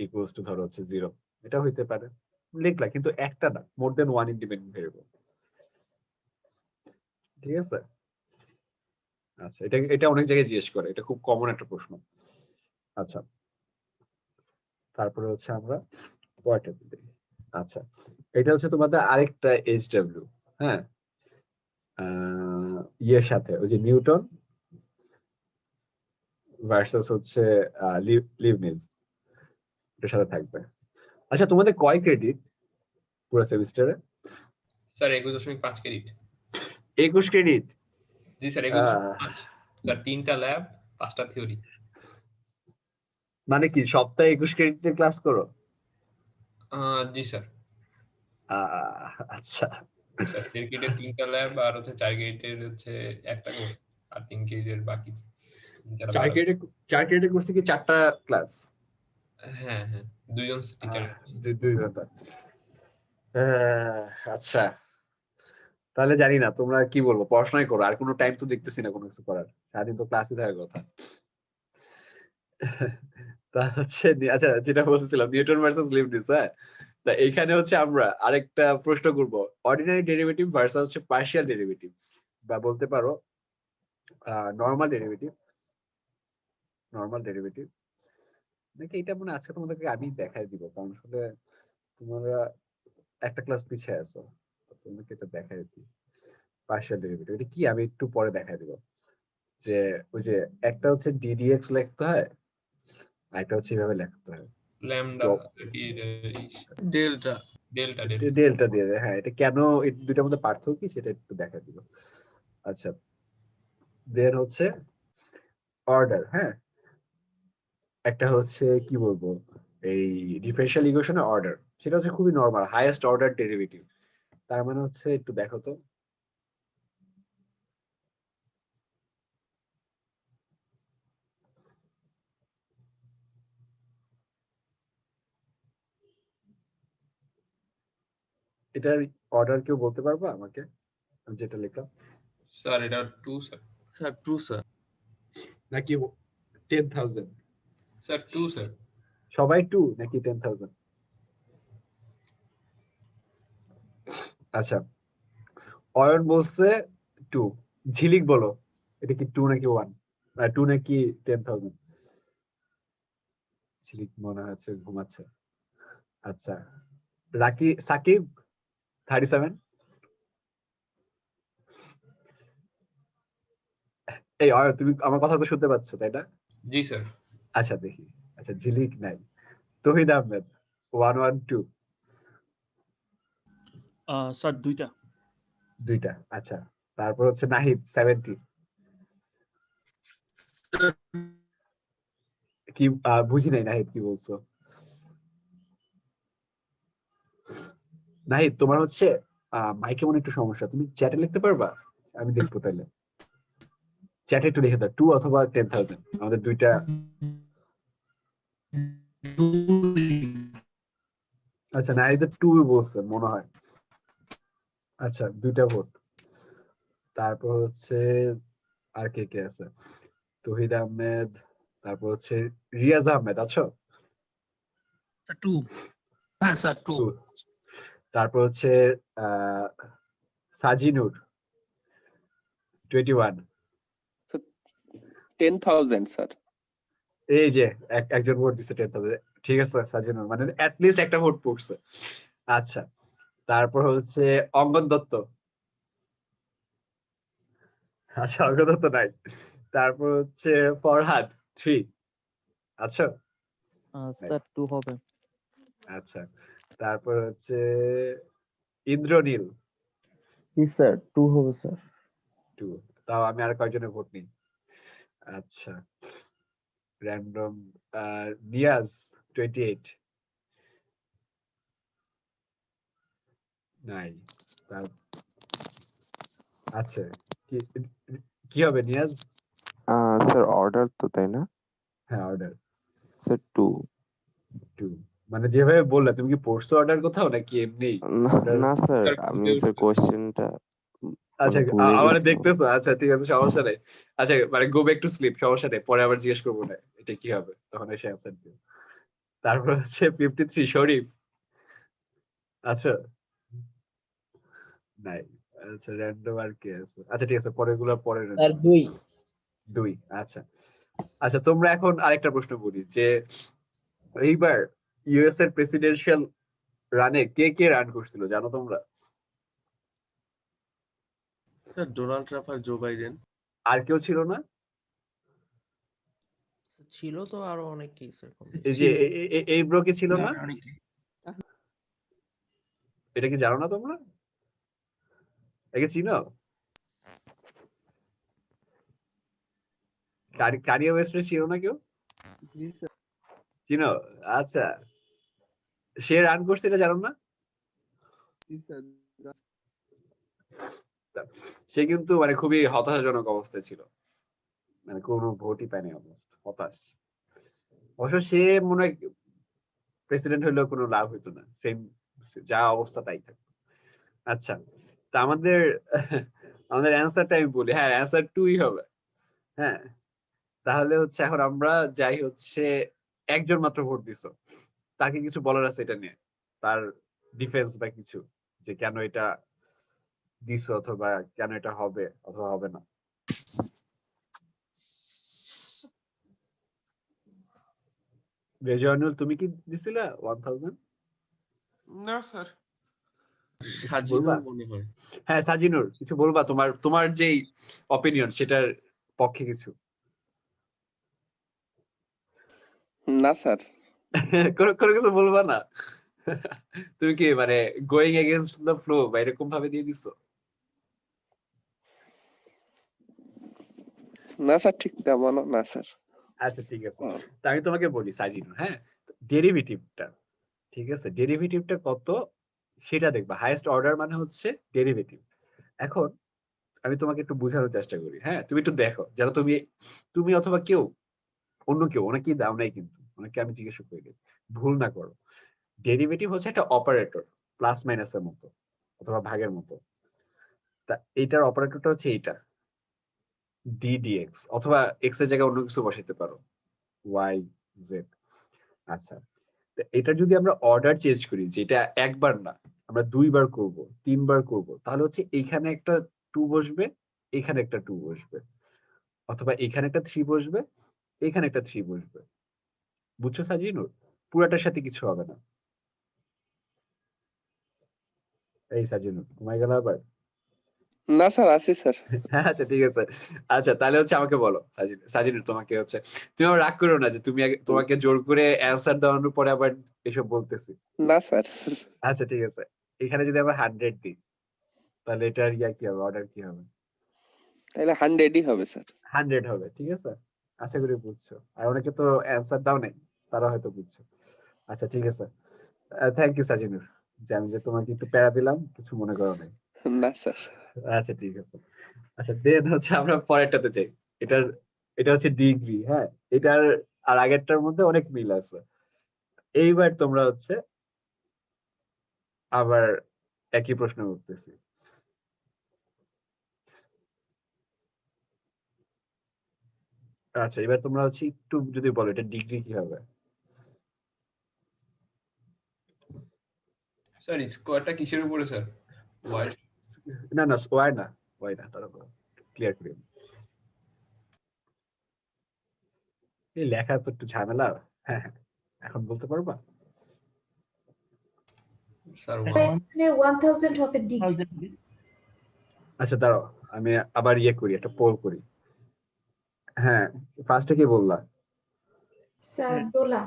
equals to ধরো হচ্ছে 0, এটা হইতে পারে, লিখলা, কিন্তু একটা না, মোর দেন ওয়ান ইন্ডিপেন্ডেন্ট ভেরিয়েবল, ঠিক আছে। আচ্ছা, এটা এটা অনেক জায়গায় জিজ্ঞেস করে, এটা খুব কমন একটা প্রশ্ন। আচ্ছা, তারপরে হচ্ছে আমরা পরেরটা দেখি। আচ্ছা, এটা হচ্ছে তোমাদের আরেকটা এইচডব্লিউ, হ্যাঁ, ইয়ের সাথে ওই যে নিউটন ভার্সাস হচ্ছে লিবনিজ, এর সাথে থাকবে। আচ্ছা, তোমাদের কয় ক্রেডিট পুরো সেমিস্টারে? Sir 21.5 credit. 21 ক্রেডিট? জি স্যার, 21.5। স্যার 3টা ল্যাব, 5টা থিওরি। মানে কি সপ্তাহে 21 ক্রেডিটের ক্লাস করো? জি স্যার। আচ্ছা, স্যার 3 ক্রেডিটের 3টা ল্যাব আর হচ্ছে 4 ক্রেডিটের হচ্ছে একটা কোর্স, আর 3 ক্রেডিটের বাকি যারা 4 ক্রেডিট, 4 ক্রেডিট করছে কি 4টা ক্লাস? হ্যাঁ হ্যাঁ, 2জন টিচার। 2 ঘন্টা। আচ্ছা, তাহলে জানি না, তোমরা কি বলবো, পড়াশোনাই করো, আর কোনো টাইম তো দেখতেছি না কোনো কিছু করার, সারাদিন তো ক্লাসে থাকার কথা। তা হচ্ছে আচ্ছা, যেটা বলছিলাম নিউটন ভার্সেস লিবনিজ, হ্যাঁ, তা এইখানে হচ্ছে আমরা আরেকটা প্রশ্ন করব, অর্ডিনারি ডেরিভেটিভ ভার্সাস হচ্ছে পার্শিয়াল ডেরিভেটিভ, বা বলতে পারো নরমাল ডেরিভেটিভ, নরমাল ডেরিভেটিভ নাকি, এটা মনে আজকে তোমাদেরকে আমি দেখাই দিব, কারণ আসলে তোমরা একটা ক্লাস পিছিয়ে আছো, তোমাদেরকে এটা দেখাই দিই। পার্শিয়াল ডেরিভেটিভ এটা কি আমি একটু পরে দেখাই দিব, যে ওই যে একটা হচ্ছে ডিডিএক্স লিখতে হয়, আর একটা হচ্ছে এইভাবে লিখতে হয়, ল্যামডা কি ডেল্টা। ডেল্টা ডেল্টা দিয়ে দেয়। হ্যাঁ, এটা কেন এই দুইটার মধ্যে পার্থক্য কি সেটা একটু দেখাই দিব। আচ্ছা, দেন হচ্ছে অর্ডার, হ্যাঁ, একটা হচ্ছে কি বলবো, এই ডিফারেনশিয়াল ইকুয়েশনের অর্ডার, সেটা হচ্ছে খুবই নরমাল, হাইয়েস্ট অর্ডার ডেরিভেটিভ। তার মানে হচ্ছে একটু দেখো তো, এটার অর্ডার কেউ বলতে পারবা আমাকে, আমি যেটা লিখলাম? স্যার এটা 2 স্যার। Sir true sir. নাকি 10,000? Sir 2 sir. সবাই 2 নাকি 10,000? আচ্ছা, অয়ন বলছে 2। ঝিলিক বলো, এটা কি 2 নাকি 1? 2 নাকি 10,000? ঝিলিক মনে হচ্ছে ঘুমাচ্ছে। আচ্ছা, সাকিব 37। এই অয়ন, তুমি আমার কথা তো শুনতে পাচ্ছ তাই না? জি স্যার। আচ্ছা দেখি। আচ্ছা, ঝিলিক নাই। তহিদ আহমেদ 112। স্যার 2টা। 2টা। আচ্ছা, তারপর হচ্ছে নাহিদ 70। কি বুঝি নাই নাহিদ, কি বলছো? নাহিদ, তোমার হচ্ছে মাইকে মনে একটু সমস্যা, তুমি চ্যাটে লিখতে পারবা? আমি দেখবো তাহলে। চ্যাটে একটু লিখে দাও 2 অথবা 10,000, আমাদের 2টা। আচ্ছা, নাহিদ তো 2 বলছে মনে হয়। আচ্ছা, 2টা ভোট। তারপর হচ্ছে আর কে কে আছে? তহিদ আহমেদ, তারপর হচ্ছে রিয়াজ আহমেদ, আছো? স্যার 2। হ্যাঁ স্যার 2। 2। তারপর হচ্ছে আহ সাজিনুর 21। 10,000 স্যার। এই যে একজন ভোট দিচ্ছে 10,000। ঠিক আছে সাজিনুর, মানে লিস্ট একটা ভোট পড়ছে। আচ্ছা, তারপর হচ্ছে অঙ্গন দত্ত। আচ্ছা, অঙ্গন দত্ত নাই। তারপর হচ্ছে ফরহাদ 3। আচ্ছা, স্যার 2 হবে। আচ্ছা, তারপর হচ্ছে ইন্দ্রনীল জি স্যার 2 হবে স্যার। 2। তাও আমি আর কয়েকজনের ভোট নিই। আচ্ছা, র্যান্ডম নিয়াজ 28 নাই। আচ্ছা, কি কি হবে নিয়াজ? স্যার অর্ডার তো, তাই না? হ্যাঁ, অর্ডার স্যার 2। 2। মানে যেভাবে বললে, তুমি কি পড়ছো অর্ডার কোথাও নাকি এমনি অর্ডার? না স্যার, স্যার আমি খুঁজে স্যার উঠতে- কোশ্চেনটা আচ্ছা, ভুলে আমার গেছিলাম। দেখতেছো? আচ্ছা ঠিক আছে, সমস্যা নেই। আচ্ছা, মানে গো ব্যাক টু স্লিপ, সমস্যা নেই, পরে আবার জিজ্ঞেস করবো না এটা কি হবে, তখন এসে অ্যান্সার দিও। তারপর হচ্ছে 53 শরীফ। আচ্ছা, নাই। আচ্ছা, র্যান্ডম আর কে আছে? আচ্ছা ঠিক আছে, পরেরগুলো পরে স্যার 2। 2। আচ্ছা আচ্ছা, তোমরা এখন আরেকটা প্রশ্ন বলি যে এইবার ইউএস এর প্রেসিডেন্সিয়াল রানে কে কে রান করছিল জানো তোমরা? স্যার ডোনাল্ড ট্রাম্প আর জো বাইডেন। আর কেউ ছিল না? ছিল তো আরো অনেকেই স্যার। এই যে এই ব্রো কি ছিল না? অনেকে। এটা কি জানো না তোমরা? একে চিনো? কারিয়া ওয়েস্টে ছিল না কেউ? জি স্যার। চিনো? আচ্ছা, সে রান করছে, এটা জানো না? জি স্যার। সে কিন্তু মানে খুবই হতাশাজনক অবস্থায় ছিল, মানে কোনো ভোটই পায়নি, অবস্থা হতাশ। অবশ্য সে মনে হয় প্রেসিডেন্ট হইলেও কোনো লাভ হইতো না, সেম যা অবস্থা তাই থাকতো। আচ্ছা, তা আমাদের আমাদের অ্যান্সারটা আমি বলি। হ্যাঁ, অ্যান্সার 2ই হবে। হ্যাঁ, তাহলে হচ্ছে এখন আমরা যাই হচ্ছে একজন মাত্র ভোট দিছো, তাকে কিছু বলার আছে এটা নিয়ে, তার ডিফেন্স বা কিছু, যে কেন এটা দিছো অথবা কেন এটা হবে অথবা হবে না? রেজানুল, তুমি কি দিছিলা 1000? না স্যার। সাজিনুর মনে হয়। হ্যাঁ, সাজিনুর, কিছু বলবা? তোমার যেই অপিনিয়ন সেটার পক্ষে কিছু? না স্যার। কোনো কিছু বলবা না? তুমি কি মানে গোয়িং এগেইনস্ট দ্য ফ্লো বা এরকম ভাবে দিয়ে দিছো? না স্যার, ঠিক তেমনও না স্যার। আচ্ছা ঠিক আছে, তা আমি তোমাকে বলি সাজিনুর, হ্যাঁ, ডেরিভেটিভটা, ঠিক আছে, ডেরিভেটিভটা কত সেটা দেখবা। হাইয়েস্ট অর্ডার মানে হচ্ছে ডেরিভেটিভ। এখন আমি তোমাকে একটু বোঝানোর চেষ্টা করি। হ্যাঁ, তুমি একটু দেখো, যেন তুমি অথবা কেউ অন্য কেউ, অনেকেই দাও নাই কিন্তু, অনেকে আমি জিজ্ঞেস করি, ভুল না করো। ডেরিভেটিভ হচ্ছে একটা অপারেটর, প্লাস মাইনাসের মতো। অথবা ভাগের মতো। তা এইটার অপারেটরটা হচ্ছে এইটা ddx, অথবা x এর জায়গায় অন্য কিছু বসাইতে পারো, y z। আচ্ছা, তো এটা যদি আমরা অর্ডার চেঞ্জ করি, যেটা একবার না আমরা 2 বার করব, 3 বার করব, তাহলে হচ্ছে এইখানে একটা 2 বসবে, এখানে একটা 2 বসবে, অথবা এখানে একটা 3 বসবে, এখানে একটা 3 বসবে। বুঝছো সাজিনুর? পুরাটার সাথে কিছু হবে না। এই সাজিনুর ঘুমাই গেল আবার? না স্যার, আছি স্যার। আচ্ছা ঠিক আছে। আচ্ছা তাহলে হচ্ছে আমাকে বলো সাজিনুর, তোমাকে হচ্ছে, তুমি আবার রাগ করো না যে তুমি তোমাকে জোর করে অ্যান্সার দেওয়ানোর পরে আবার এসব বলতেছি। না স্যার। আচ্ছা ঠিক আছে, এখানে যদি আমরা 100 দিই তাহলে এটার কি হবে, অর্ডার কি হবে? তাহলে 100ই হবে স্যার। 100 হবে, ঠিক আছে। আশা করি বুঝছো, আর অনেকে তো অ্যান্সার দাও নাই, তারা হয়তো বুঝছো। আচ্ছা ঠিক আছে, থ্যাংক ইউ সাজিনুর, যে আমি যে তোমাকে একটু প্যারা দিলাম, কিছু মনে করো নাই। না স্যার। আচ্ছা ঠিক আছে। আচ্ছা দেন হচ্ছে আমরা পরেরটাতে যাই। এটা হচ্ছে ডিগ্রি, হ্যাঁ। এটার আর আগেরটার মধ্যে অনেক মিল আছে। এইবার তোমরা হচ্ছে আবার একই প্রশ্ন করতেছি। আচ্ছা এবার তোমরা হচ্ছে একটু যদি বলো এটা ডিগ্রি কি হবে? স্যার স্কোয়ারটা কিসের উপরে স্যার? ওয়াই? না না স্কোয়ার না, ওয়াই না, তারপর ক্লিয়ার করি। এই লেখা তো একটু ঝামেলা। হ্যাঁ হ্যাঁ, এখন বলতে পারবা? স্যার এখানে 1000 হবে ডিগ্রি। আচ্ছা দাঁড়াও, আমি আবার করি, একটা পোল করি। হ্যাঁ, ফার্স্টে কি বললা? স্যার দোলা।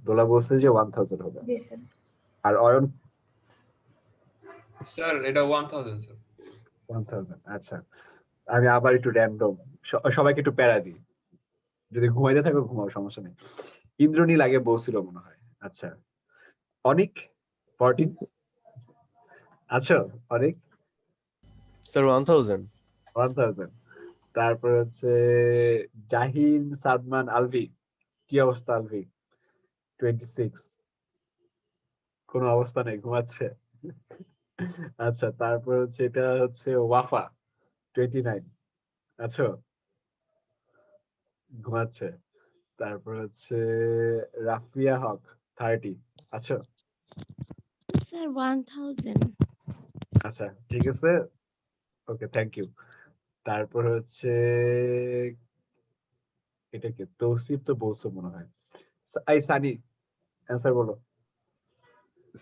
দোলা বলছে যে 1000 হবে। জি স্যার। আর অয়ন? স্যার এটা 1000 স্যার। 1000। আচ্ছা, আমি আবার একটু র্যান্ডম সবাইকে একটু প্যারা দিই। যদি ঘুমাইতে থাকো ঘুমাও, সমস্যা নেই। ইন্দ্রনীল আগে বলছিল মনে হয়। আচ্ছা অনিক 14 আচ্ছা, অনিক স্যার 1000। তারপর হচ্ছে জাহিন সাদমান আলভি, কি অবস্থা আলভি? 26, কোনো অবস্থা নেই, ঘুমাচ্ছে। আচ্ছা তারপর হচ্ছে এটা হচ্ছে ওয়াফা 29, আচ্ছা ঘুমাচ্ছে। তারপর হচ্ছে রাফিয়া হক 30, আচ্ছা। স্যার 1000। আচ্ছা ঠিক আছে, ওকে থ্যাংক ইউ। তারপর হচ্ছে এটা কি তৌসিফ তো বলছো মনে হয়। এই সানি অ্যান্সার বলো।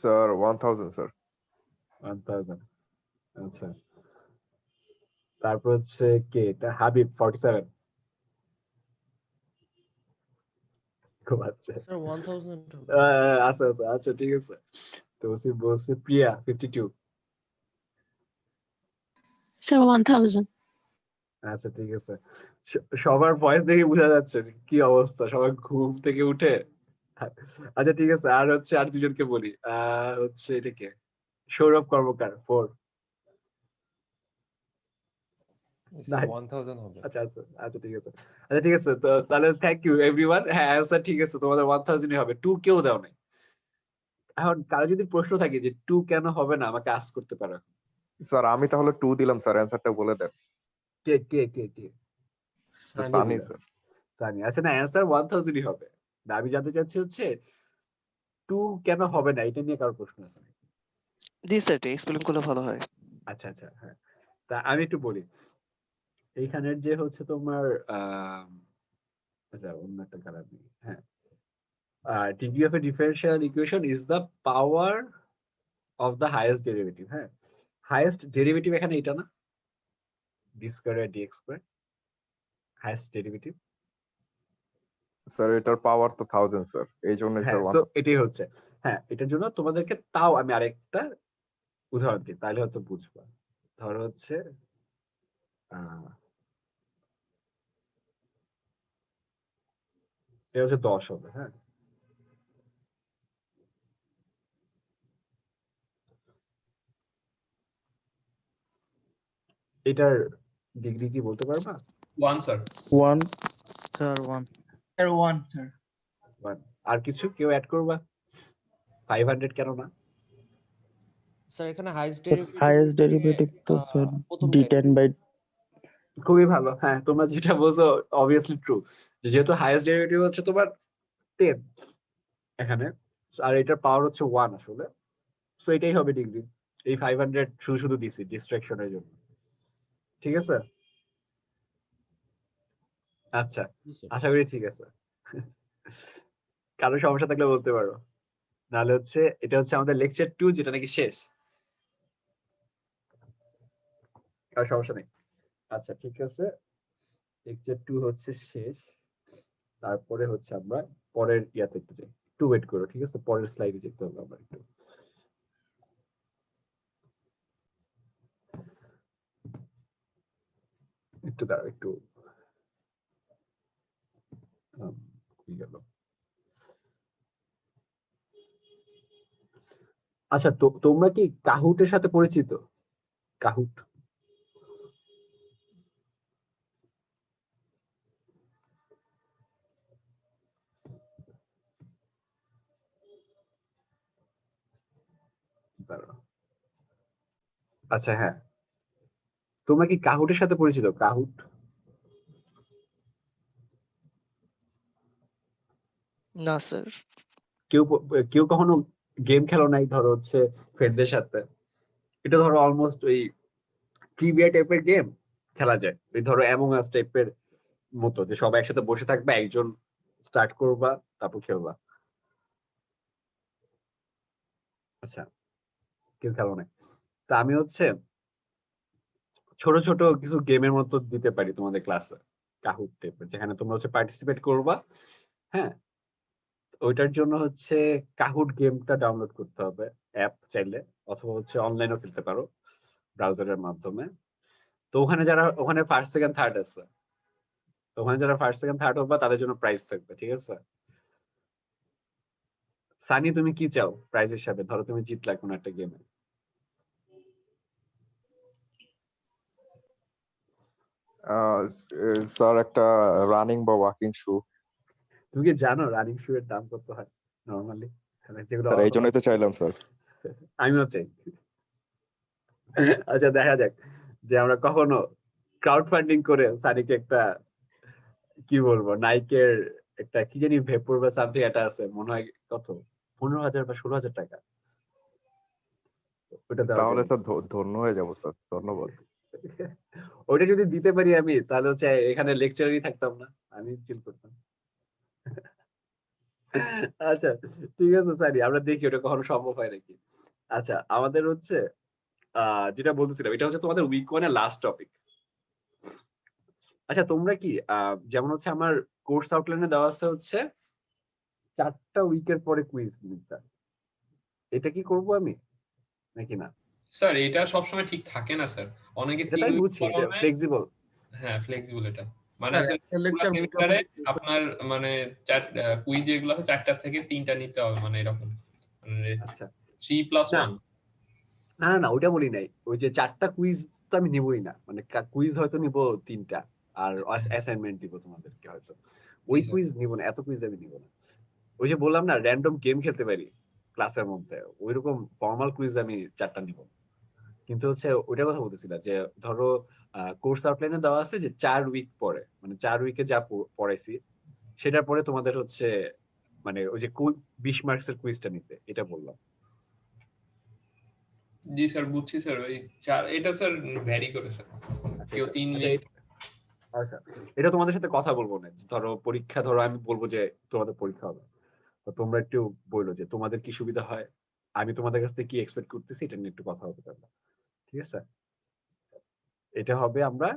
Sir 1000 sir. 1000, আচ্ছা। তারপর হচ্ছে কে এটা, হাবিব 47, ঘুমাচ্ছে। স্যার 1000 হবে। আচ্ছা আচ্ছা আচ্ছা ঠিক আছে। তৌসিফ বলছে প্রিয়া 52, স্যার 1000। আচ্ছা ঠিক আছে। সবার ভয়েস দেখে বোঝা যাচ্ছে যে কি অবস্থা, সবাই ঘুম থেকে উঠে। আচ্ছা ঠিক আছে, আর হচ্ছে আর দুজনকে বলি। হচ্ছে এটা কে, সৌরভ কর্মকার 4। স্যার 1000 হবে। আচ্ছা আচ্ছা আচ্ছা ঠিক আছে। আচ্ছা ঠিক আছে, তো তাহলে থ্যাংক ইউ এভরিওয়ান। হ্যাঁ অ্যান্সার ঠিক আছে, তোমাদের 1000 হবে। 2 কেউ দাও নাই। এখন কারো যদি প্রশ্ন থাকে যে 2 কেন হবে না, আমাকে আস্ক করতে পারো। স্যার আমি তাহলে 2 দিলাম স্যার, অ্যানসারটা বলে দেন। কে কে কে কে? সানি স্যার। সানি, আচ্ছা না অ্যান্সার 1000ই হবে। আমি জানতে চাচ্ছি হচ্ছে 2 কেন হবে না, এটা নিয়ে কারো প্রশ্ন আছে নাকি? জি স্যার, এটা এক্সপ্লেইন করলে ভালো হয়। আচ্ছা আচ্ছা হ্যাঁ, তা আমি একটু বলি। এইখানের যে হচ্ছে তোমার আচ্ছা অন্য একটা কালার নেই, হ্যাঁ। degree of a differential equation is the power of the highest derivative, হ্যাঁ। highest derivative এখানে এটা না, d square by dx square, highest derivative। Sir এটার পাওয়ার তো 1000 স্যার, এই জন্য হ্যাঁ স্যার সো এটাই হচ্ছে। হ্যাঁ এটার জন্য তোমাদেরকে তাও আমি আরেকটা উদাহরণ দিই, তাহলে হয়তো বুঝবা। ধরো হচ্ছে এটা হচ্ছে 10 হবে, হ্যাঁ। এটার ডিগ্রি কি বলতে পারবা? 1 স্যার। 1 স্যার 1। Sir 1 sir. 1। আর কিছু কেউ অ্যাড করবা? 500 কেন না? স্যার এখানে হাইয়েস্ট হাইয়েস্ট ডেরিভেটিভ তো স্যার d10 বাই খুবই ভালো। হ্যাঁ, তোমরা যেটা বলছো অবভিয়াসলি ট্রু, যেহেতু হাইয়েস্ট ডেরিভেটিভ হচ্ছে তোমার 10 এখানে, আর এটার পাওয়ার হচ্ছে 1 আসলে, সো এটাই হবে ডিগ্রি। এই 500 শুধু শুধু দিছি ডিস্ট্রাকশনের জন্য, ঠিক আছে? আচ্ছা, আশা করি ঠিক আছে। কারো সমস্যা থাকলে বলতে পারো, নাহলে হচ্ছে এটা হচ্ছে আমাদের লেকচার 2 যেটা নাকি শেষ। কারো সমস্যা নেই? আচ্ছা ঠিক আছে, লেকচার 2 হচ্ছে শেষ। তারপরে হচ্ছে আমরা পরের ইয়াতে একটু যাই, একটু ওয়েট করো, ঠিক আছে? পরের স্লাইডে যেতে হবে আমরা একটু। একটু দাঁড়াও, একটু কি গেল? আচ্ছা, তো তোমরা কি কাহুটের সাথে পরিচিত? কাহুট দাঁড়াও। আচ্ছা হ্যাঁ, তোমরা কি কাহুটের সাথে পরিচিত? কাহুট না স্যার। কেউ কেউ কখনো গেম খেলো নাই? ধরো হচ্ছে ফ্রেন্ডদের সাথে, এটা ধরো অলমোস্ট ওই ট্রিভিয়া টাইপের গেম খেলা যায়। ওই ধরো অ্যামং আস টাইপের মতো, যে সবাই একসাথে বসে থাকবে, একজন স্টার্ট করবা তারপর খেলবা। আচ্ছা, কেউ খেলো নাই? তা আমি হচ্ছে ছোট ছোট কিছু গেমের মতো দিতে পারি তোমাদের ক্লাসে, কাহুট টাইপের, যেখানে তোমরা হচ্ছে পার্টিসিপেট করবা। হ্যাঁ, ওইটার জন্য হচ্ছে কাহুট গেমটা ডাউনলোড করতে হবে, অ্যাপ চাইলে, অথবা হচ্ছে অনলাইনেও খেলতে পারো ব্রাউজারের মাধ্যমে। তো ওখানে ফার্স্ট সেকেন্ড থার্ড আছে, তো ওখানে যারা ফার্স্ট সেকেন্ড থার্ড হবা তাদের জন্য প্রাইজ থাকবে, ঠিক আছে? সানি, তুমি কি চাও প্রাইজ হিসাবে? ধরো তুমি জিতলা কোনো একটা গেমে। স্যার একটা রানিং বা ওয়াকিং শু। তুমি কি জানো রানিং শু এর দাম কত হয় নরমালি? যেগুলো স্যার এই জন্যই তো চাইলাম স্যার। আমিও চাই। আচ্ছা দেখা যাক যে আমরা কখনো ক্রাউড ফান্ডিং করে সানিকে একটা, কি বলবো, নাইকের একটা কি জানি ভেপর বা সামথিং একটা আছে মনে হয়, কত 15,000 বা 16,000 টাকা, ওটা দেওয়া তাহলে যাবে। স্যার ধন্য হয়ে যাবো স্যার, ধন্যবাদ। ওইটা যদি দিতে পারি আমি, তাহলে হচ্ছে এখানে লেকচারই থাকতাম না, আমি চিল করতাম। আচ্ছা ঠিক আছে সানি, আমরা দেখি ওটা কখনো সম্ভব হয় নাকি। আচ্ছা, আমাদের হচ্ছে যেটা বলতেছিলাম, এটা হচ্ছে তোমাদের উইক 1 এর লাস্ট টপিক। আচ্ছা, তোমরা কি যেমন হচ্ছে আমার কোর্স আউটলাইনে দেওয়া আছে হচ্ছে 4টা উইকের পরে কুইজ নিতে, এটা কি করব আমি নাকি না? স্যার এটা সবসময় ঠিক থাকে না স্যার, অনেকে এটা 3 তাই উইক বুঝছি, এটা পড়াবে। ফ্লেক্সিবল। হ্যাঁ ফ্লেক্সিবল এটা, মানে স্যার হচ্ছে একটা পুরো লেকচার সেমিস্টারে মোটামুটি আপনার মানে কুইজ যেগুলো আছে 4টা থেকে 3টা নিতে হবে, মানে এরকম, মানে আচ্ছা 3+1। না না না, ওইটা বলি নাই। ওই যে 4টা কুইজ তো আমি নিবই না, মানে কুইজ হয়তো নিব 3টা, আর অ্যাসাইনমেন্ট দিব তোমাদেরকে হয়তো। ওই কুইজ নিব না, এত কুইজ আমি নিব না। ওই যে বললাম না, র্যান্ডম গেম খেলতে পারি ক্লাসের মধ্যে, ওইরকম ফর্মাল কুইজ আমি 4টা নিব। কিন্তু হচ্ছে ওইটার কথা বলতেছিলাম যে ধরো কোর্স আউটলাইনে দেওয়া আছে যে 4 উইক পরে, মানে 4 উইকে যা পড়াইছি সেটার পরে তোমাদের হচ্ছে মানে ওই যে 20 মার্কসের কুইজটা নিতে, এটা বললাম। জি স্যার বুঝছি স্যার, ওই এটা স্যার ভ্যারি করে স্যার, কেউ 3 উইক। আচ্ছা, এটা তোমাদের সাথে কথা বলবো না, ধরো পরীক্ষা, ধরো আমি বলবো যে তোমাদের পরীক্ষা হবে, তো তোমরা একটু বললো যে তোমাদের কি সুবিধা হয়, আমি তোমাদের কাছ থেকে কি এক্সপেক্ট করতেছি, এটা নিয়ে একটু কথা বলতে পারবো, ঠিক আছে? এটা হবে আমরা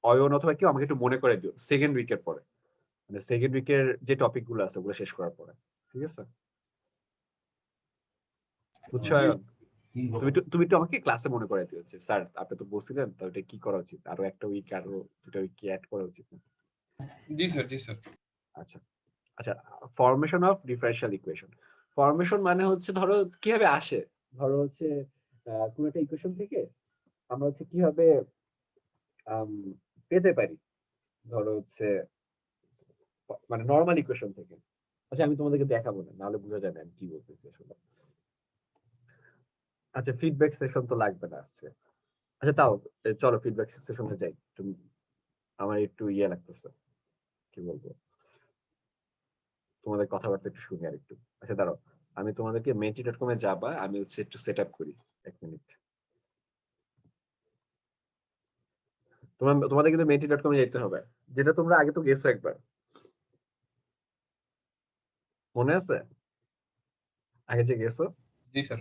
অয়ন অথবা কেউ আমাকে একটু মনে করে দিও সেকেন্ড উইকের পরে, মানে সেকেন্ড উইকের যে টপিক গুলো আছে ওগুলো শেষ করার পরে, ঠিক আছে? বুঝছো অয়ন? তুমি একটু আমাকে ক্লাসে মনে করে দিও যে স্যার আপনি তো বলছিলেন, তো এটা কি করা উচিত, আরো একটা উইক, আরো 2টা উইক কি অ্যাড করা উচিত? জি স্যার জি স্যার। আচ্ছা আচ্ছা, formation of differential equation. Formation মানে হচ্ছে ধরো কিভাবে আসে, ধরো হচ্ছে কোন একটা ইকুয়েশন থেকে আমরা হচ্ছে কিভাবে পেতে পারি, ধরো হচ্ছে মানে নরমাল ইকুয়েশন থেকে। আচ্ছা আমি তোমাদেরকে দেখাবো না, নাহলে বোঝা যাবে আমি কি বলতেছি আসলে। আচ্ছা ফিডব্যাক সেশন তো লাগবে না আজকে। আচ্ছা তাও চলো ফিডব্যাক সেশনে যাই। তুমি আমার একটু ইয়ে লাগতেছে, কি বলবো, তোমাদের কথাবার্তা একটু শুনি আর একটু। আচ্ছা দাঁড়াও, আমি তোমাদেরকে menti.com এ যাবা, আমি হচ্ছে একটু সেট আপ করি 1 মিনিট। তোমাদের কিন্তু menti.com এ যেতে হবে, যেটা তোমরা আগে তো গেছো একবার, মনে আছে আগে যে গেছো? জি স্যার।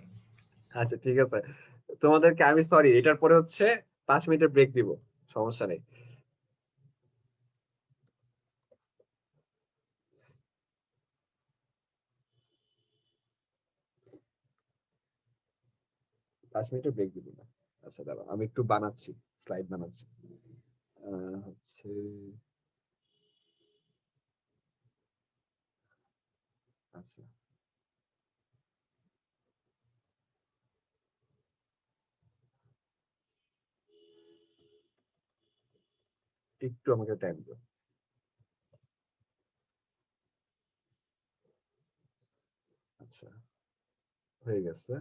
আচ্ছা ঠিক আছে, তোমাদেরকে আমি সরি এটার পরে হচ্ছে 5 মিনিটের ব্রেক দিব, সমস্যা নেই। পাঁচ মিনিটের ব্রেক দিব না। আচ্ছা দাঁড়াও আমি একটু বানাচ্ছি, স্লাইড বানাচ্ছি। হচ্ছে আচ্ছা একটু আমাকে টাইম দিও। আচ্ছা হয়ে গেছে।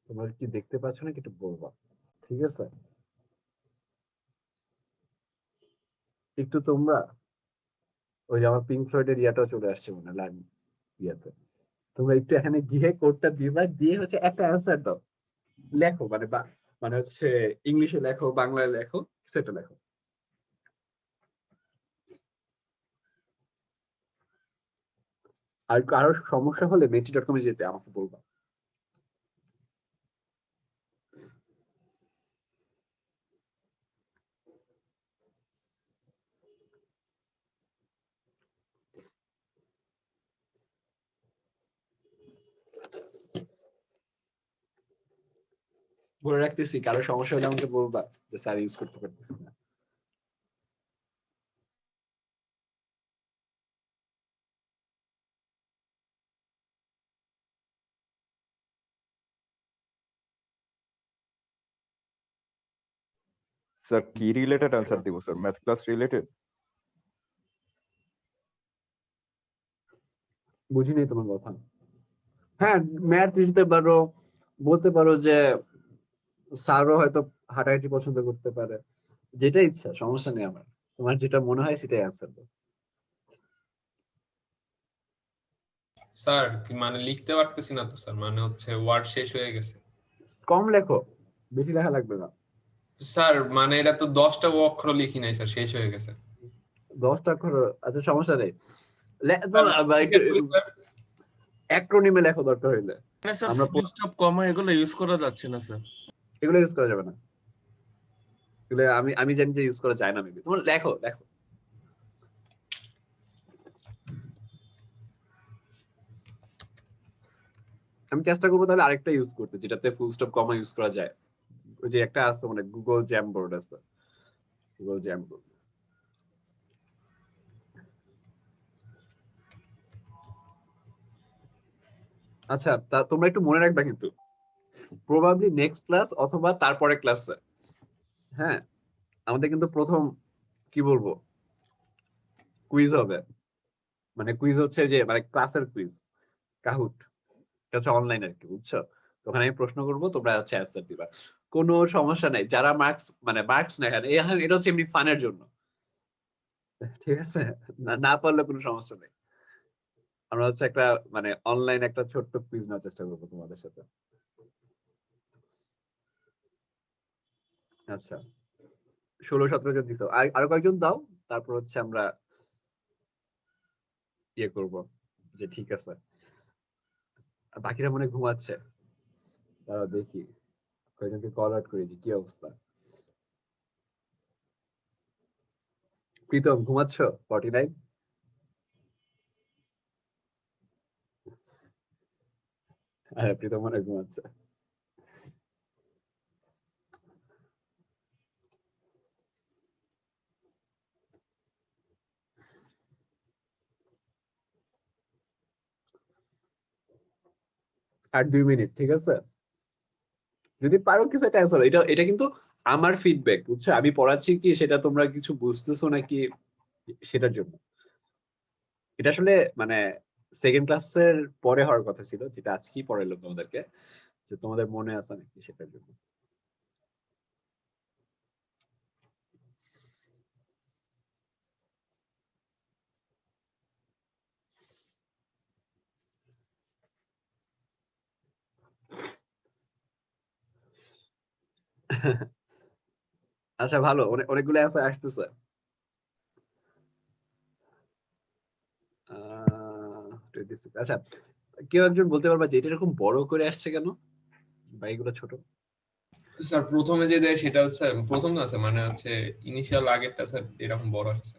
তোমরা কি দেখতে পাচ্ছ নাকি একটু বলবা, ঠিক আছে? একটু তোমরা ওই যে আমার পিঙ্ক ফ্লয়েডের ইয়াটাও চলে আসছে মনে হয় লাইন ইয়াতে, তোমরা একটু এখানে গিয়ে কোডটা দিবা, দিয়ে হচ্ছে একটা অ্যান্সার দাও, লেখো মানে মানে হচ্ছে ইংলিশে লেখো, বাংলায় লেখো, সেটা লেখো। আর কারো সমস্যা হলে menti.com এ যেতে আমাকে বলবা। বলে রাখতেছি, কারো সমস্যা হলে আমাকে বলবা যে স্যার ইউজ করতে পারতেছি না। স্যার কি রিলেটেড অ্যান্সার দিব স্যার, ম্যাথ ক্লাস রিলেটেড? বুঝিনি তোমার কথা। হ্যাঁ ম্যাথ দিতে পারো, বলতে পারো যে স্যারও হয়তো হাঁটাহাঁটি পছন্দ করতে পারে, যেটা ইচ্ছা, সমস্যা নেই আমার, তোমার যেটা মনে হয় সেটাই অ্যান্সার দাও। স্যার মানে লিখতে পারতেছি না তো স্যার, মানে হচ্ছে ওয়ার্ড শেষ হয়ে গেছে। কম লেখো, বেশি লেখা লাগবে না। স্যার মানে এটা তো 10টা অক্ষর লিখি নাই স্যার, শেষ হয়ে গেছে। 10টা অক্ষর? আচ্ছা সমস্যা নেই, অ্যাক্রোনিমে লেখো দরকার হইলে। মানে স্যার আমরা ফুল স্টপ কমা এগুলো ইউজ করা যাচ্ছে না স্যার। এগুলো ইউজ করা যাবে না, এগুলো আমি জানি যে ইউজ করা যায় না, মেবি তোমার লেখো লেখো। আমি চেষ্টা করবো তাহলে আরেকটা ইউজ করতে, যেটাতে ফুল স্টপ কমা ইউজ করা যায়। ওই যে একটা আছে মানে গুগল জ্যামবোর্ড আছে, গুগল জ্যামবোর্ড। আচ্ছা তা তোমরা একটু মনে রাখবে কিন্তু, প্রবাবলি নেক্সট ক্লাস অথবা তারপরে ক্লাসে, হ্যাঁ আমাদের কিন্তু প্রথম কি বলবো কুইজ হবে, মানে কুইজ হচ্ছে যে মানে ক্লাসের কুইজ, কাহুট, এটা হচ্ছে অনলাইন আর কি, বুঝছো? তো ওখানে আমি প্রশ্ন করবো, তোমরা হচ্ছে অ্যান্সার দিবা, কোনো সমস্যা নাই। যারা মার্কস মানে মার্কস না এখানে, এটা হচ্ছে এমনি ফানের জন্য, ঠিক আছে? না পারলে কোনো সমস্যা নেই। আমরা হচ্ছে একটা মানে অনলাইন একটা ছোট্ট কুইজ নেওয়ার চেষ্টা করবো তোমাদের সাথে। আচ্ছা 16-17 জন দিছো, আরো কয়েকজন দাও, তারপর হচ্ছে আমরা ইয়ে করবো যে ঠিক আছে। বাকিরা মনে হয় ঘুমাচ্ছে, তারা দেখি কয়েকজনকে কল আউট করে দিই, কি অবস্থা? প্রীতম ঘুমাচ্ছ? 49? হ্যাঁ প্রীতম মনে হয় ঘুমাচ্ছে। আর 2 মিনিট, ঠিক আছে? যদি পারো কিছু একটা অ্যান্সার, এটা কিন্তু আমার ফিডব্যাক বুঝছো, আমি পড়াচ্ছি কি সেটা তোমরা কিছু বুঝতেছো নাকি সেটার জন্য। এটা আসলে মানে সেকেন্ড ক্লাসের পরে হওয়ার কথা ছিল, যেটা আজকেই পড়াইলো তোমাদেরকে, যে তোমাদের মনে আছে নাকি সেটার জন্য। আচ্ছা ভালো, অনেকগুলো অ্যান্সার আসতেছে। আহ, 26 আচ্ছা, কেউ একজন বলতে পারবা যে এটা এরকম বড় করে আসছে কেন, বা এগুলো ছোট? স্যার প্রথমে যে দেয় সেটা হচ্ছে প্রথম না স্যার, মানে হচ্ছে ইনিশিয়াল আগেরটা স্যার এরকম বড় আসছে।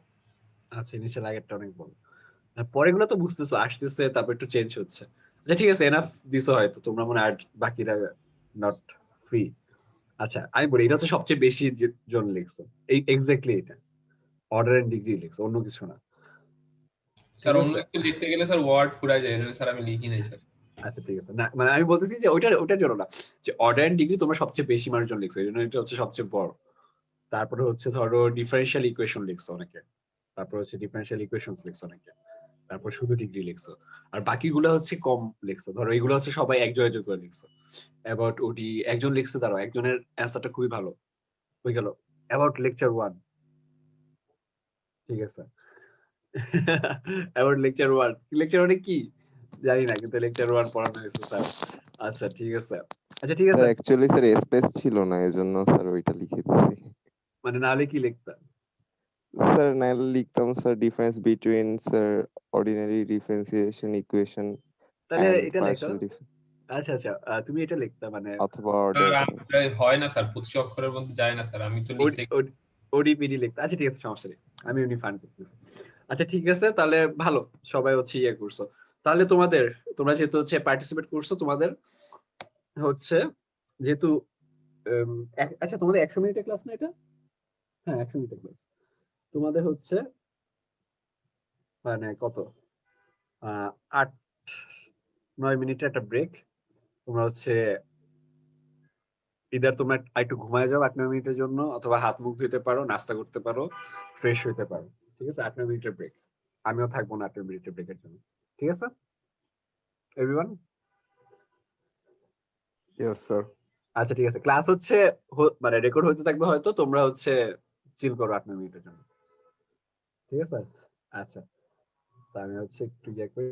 আচ্ছা, ইনিশিয়াল আগেরটা অনেক বড়, আর পরেগুলো তো বুঝতেছো আসতেছে, তারপর একটু চেঞ্জ হচ্ছে। আচ্ছা ঠিক আছে, এনাফ দিছো হয়তো তোমরা, মনে হয় আর বাকিরা নট ফ্রি। আচ্ছা আমি বলি, এটা হচ্ছে সবচেয়ে বেশি জন লিখছো, এই এক্স্যাক্টলি এটা অর্ডার এন্ড ডিগ্রি লিখছো, অন্য কিছু না। স্যার ঠিক অন্য আছে, কিছু লিখতে গেলে স্যার ওয়ার্ড ফুরাই যায়, এটা স্যার আমি লিখি নাই স্যার। আচ্ছা ঠিক আছে, না মানে আমি বলতেছি যে ওইটার জন্য না, যে অর্ডার এন্ড ডিগ্রি তোমরা সবচেয়ে বেশি মার্জন লিখছো, এই জন্য এটা হচ্ছে সবচেয়ে বড়। তারপরে হচ্ছে ধরো ডিফারেনশিয়াল ইকুয়েশন লিখছো অনেকে, তারপর হচ্ছে ডিফারেনশিয়াল ইকুয়েশনস লিখছো অনেকে, তারপর শুধু ডিগ্রি লিখছো। আর বাকিগুলো হচ্ছে কম লিখছো, ধরো এগুলো হচ্ছে সবাই একজন একজন করে লিখছো। অ্যাবাউট ওডি একজন লিখছে, দাঁড়াও একজনের অ্যান্সারটা খুবই ভালো হয়ে গেল, অ্যাবাউট লেকচার 1। ঠিক আছে, অ্যাবাউট লেকচার 1, লেকচার 1 কি জানি না, কিন্তু লেকচার 1 পড়ানো হয়েছে স্যার। আচ্ছা ঠিক আছে, আচ্ছা ঠিক স্যার আছে, অ্যাকচুয়ালি স্যার স্পেস ছিল না, এজন্য স্যার ওইটা লিখে দিছি। মানে নালে কি লিখতাম? স্যার নাইলে লিখতাম sir difference between sir ordinary differentiation equation তাহলে এন্ড এটা লেখো। পার্শিয়াল আচ্ছা আচ্ছা, তুমি এটা লিখতা মানে অথবা স্যার অর্ডার। হয় না স্যার, 25 অক্ষরের মধ্যে যায় না স্যার, আমি তো লিখতে ওডিপিডি লিখতে। আচ্ছা ঠিক আছে, সমস্যা নেই, আমি এমনি ফান করতেছি। আচ্ছা ঠিক আছে, তাহলে ভালো সবাই হচ্ছে ইয়ে করছো। তাহলে তোমরা যেহেতু হচ্ছে পার্টিসিপেট করছো, তোমাদের হচ্ছে যেহেতু আচ্ছা তোমাদের 100 মিনিটের ক্লাস না এটা? হ্যাঁ 100 মিনিটের ক্লাস। তোমাদের হচ্ছে মানে কত 8-9 মিনিটের একটা ব্রেক। তোমরা হচ্ছে ইদার তোমরা একটু ঘুমায় যাও 8-9 মিনিটের জন্য, অথবা হাত মুখ ধুতে পারো, নাস্তা করতে পারো, ফ্রেশ হইতে পারো। ঠিক আছে, 8-9 মিনিটের ব্রেক। আমিও থাকবো না 8-9 মিনিটের ব্রেকের জন্য। ঠিক আছে এভরিওয়ান? Yes sir. আচ্ছা ঠিক আছে, ক্লাস হচ্ছে মানে রেকর্ড হতে থাকবে, হয়তো তোমরা হচ্ছে চিল করো 8-9 মিনিটের জন্য। ঠিক আছে, আচ্ছা তা আমি হচ্ছে একটু ইয়ে করি।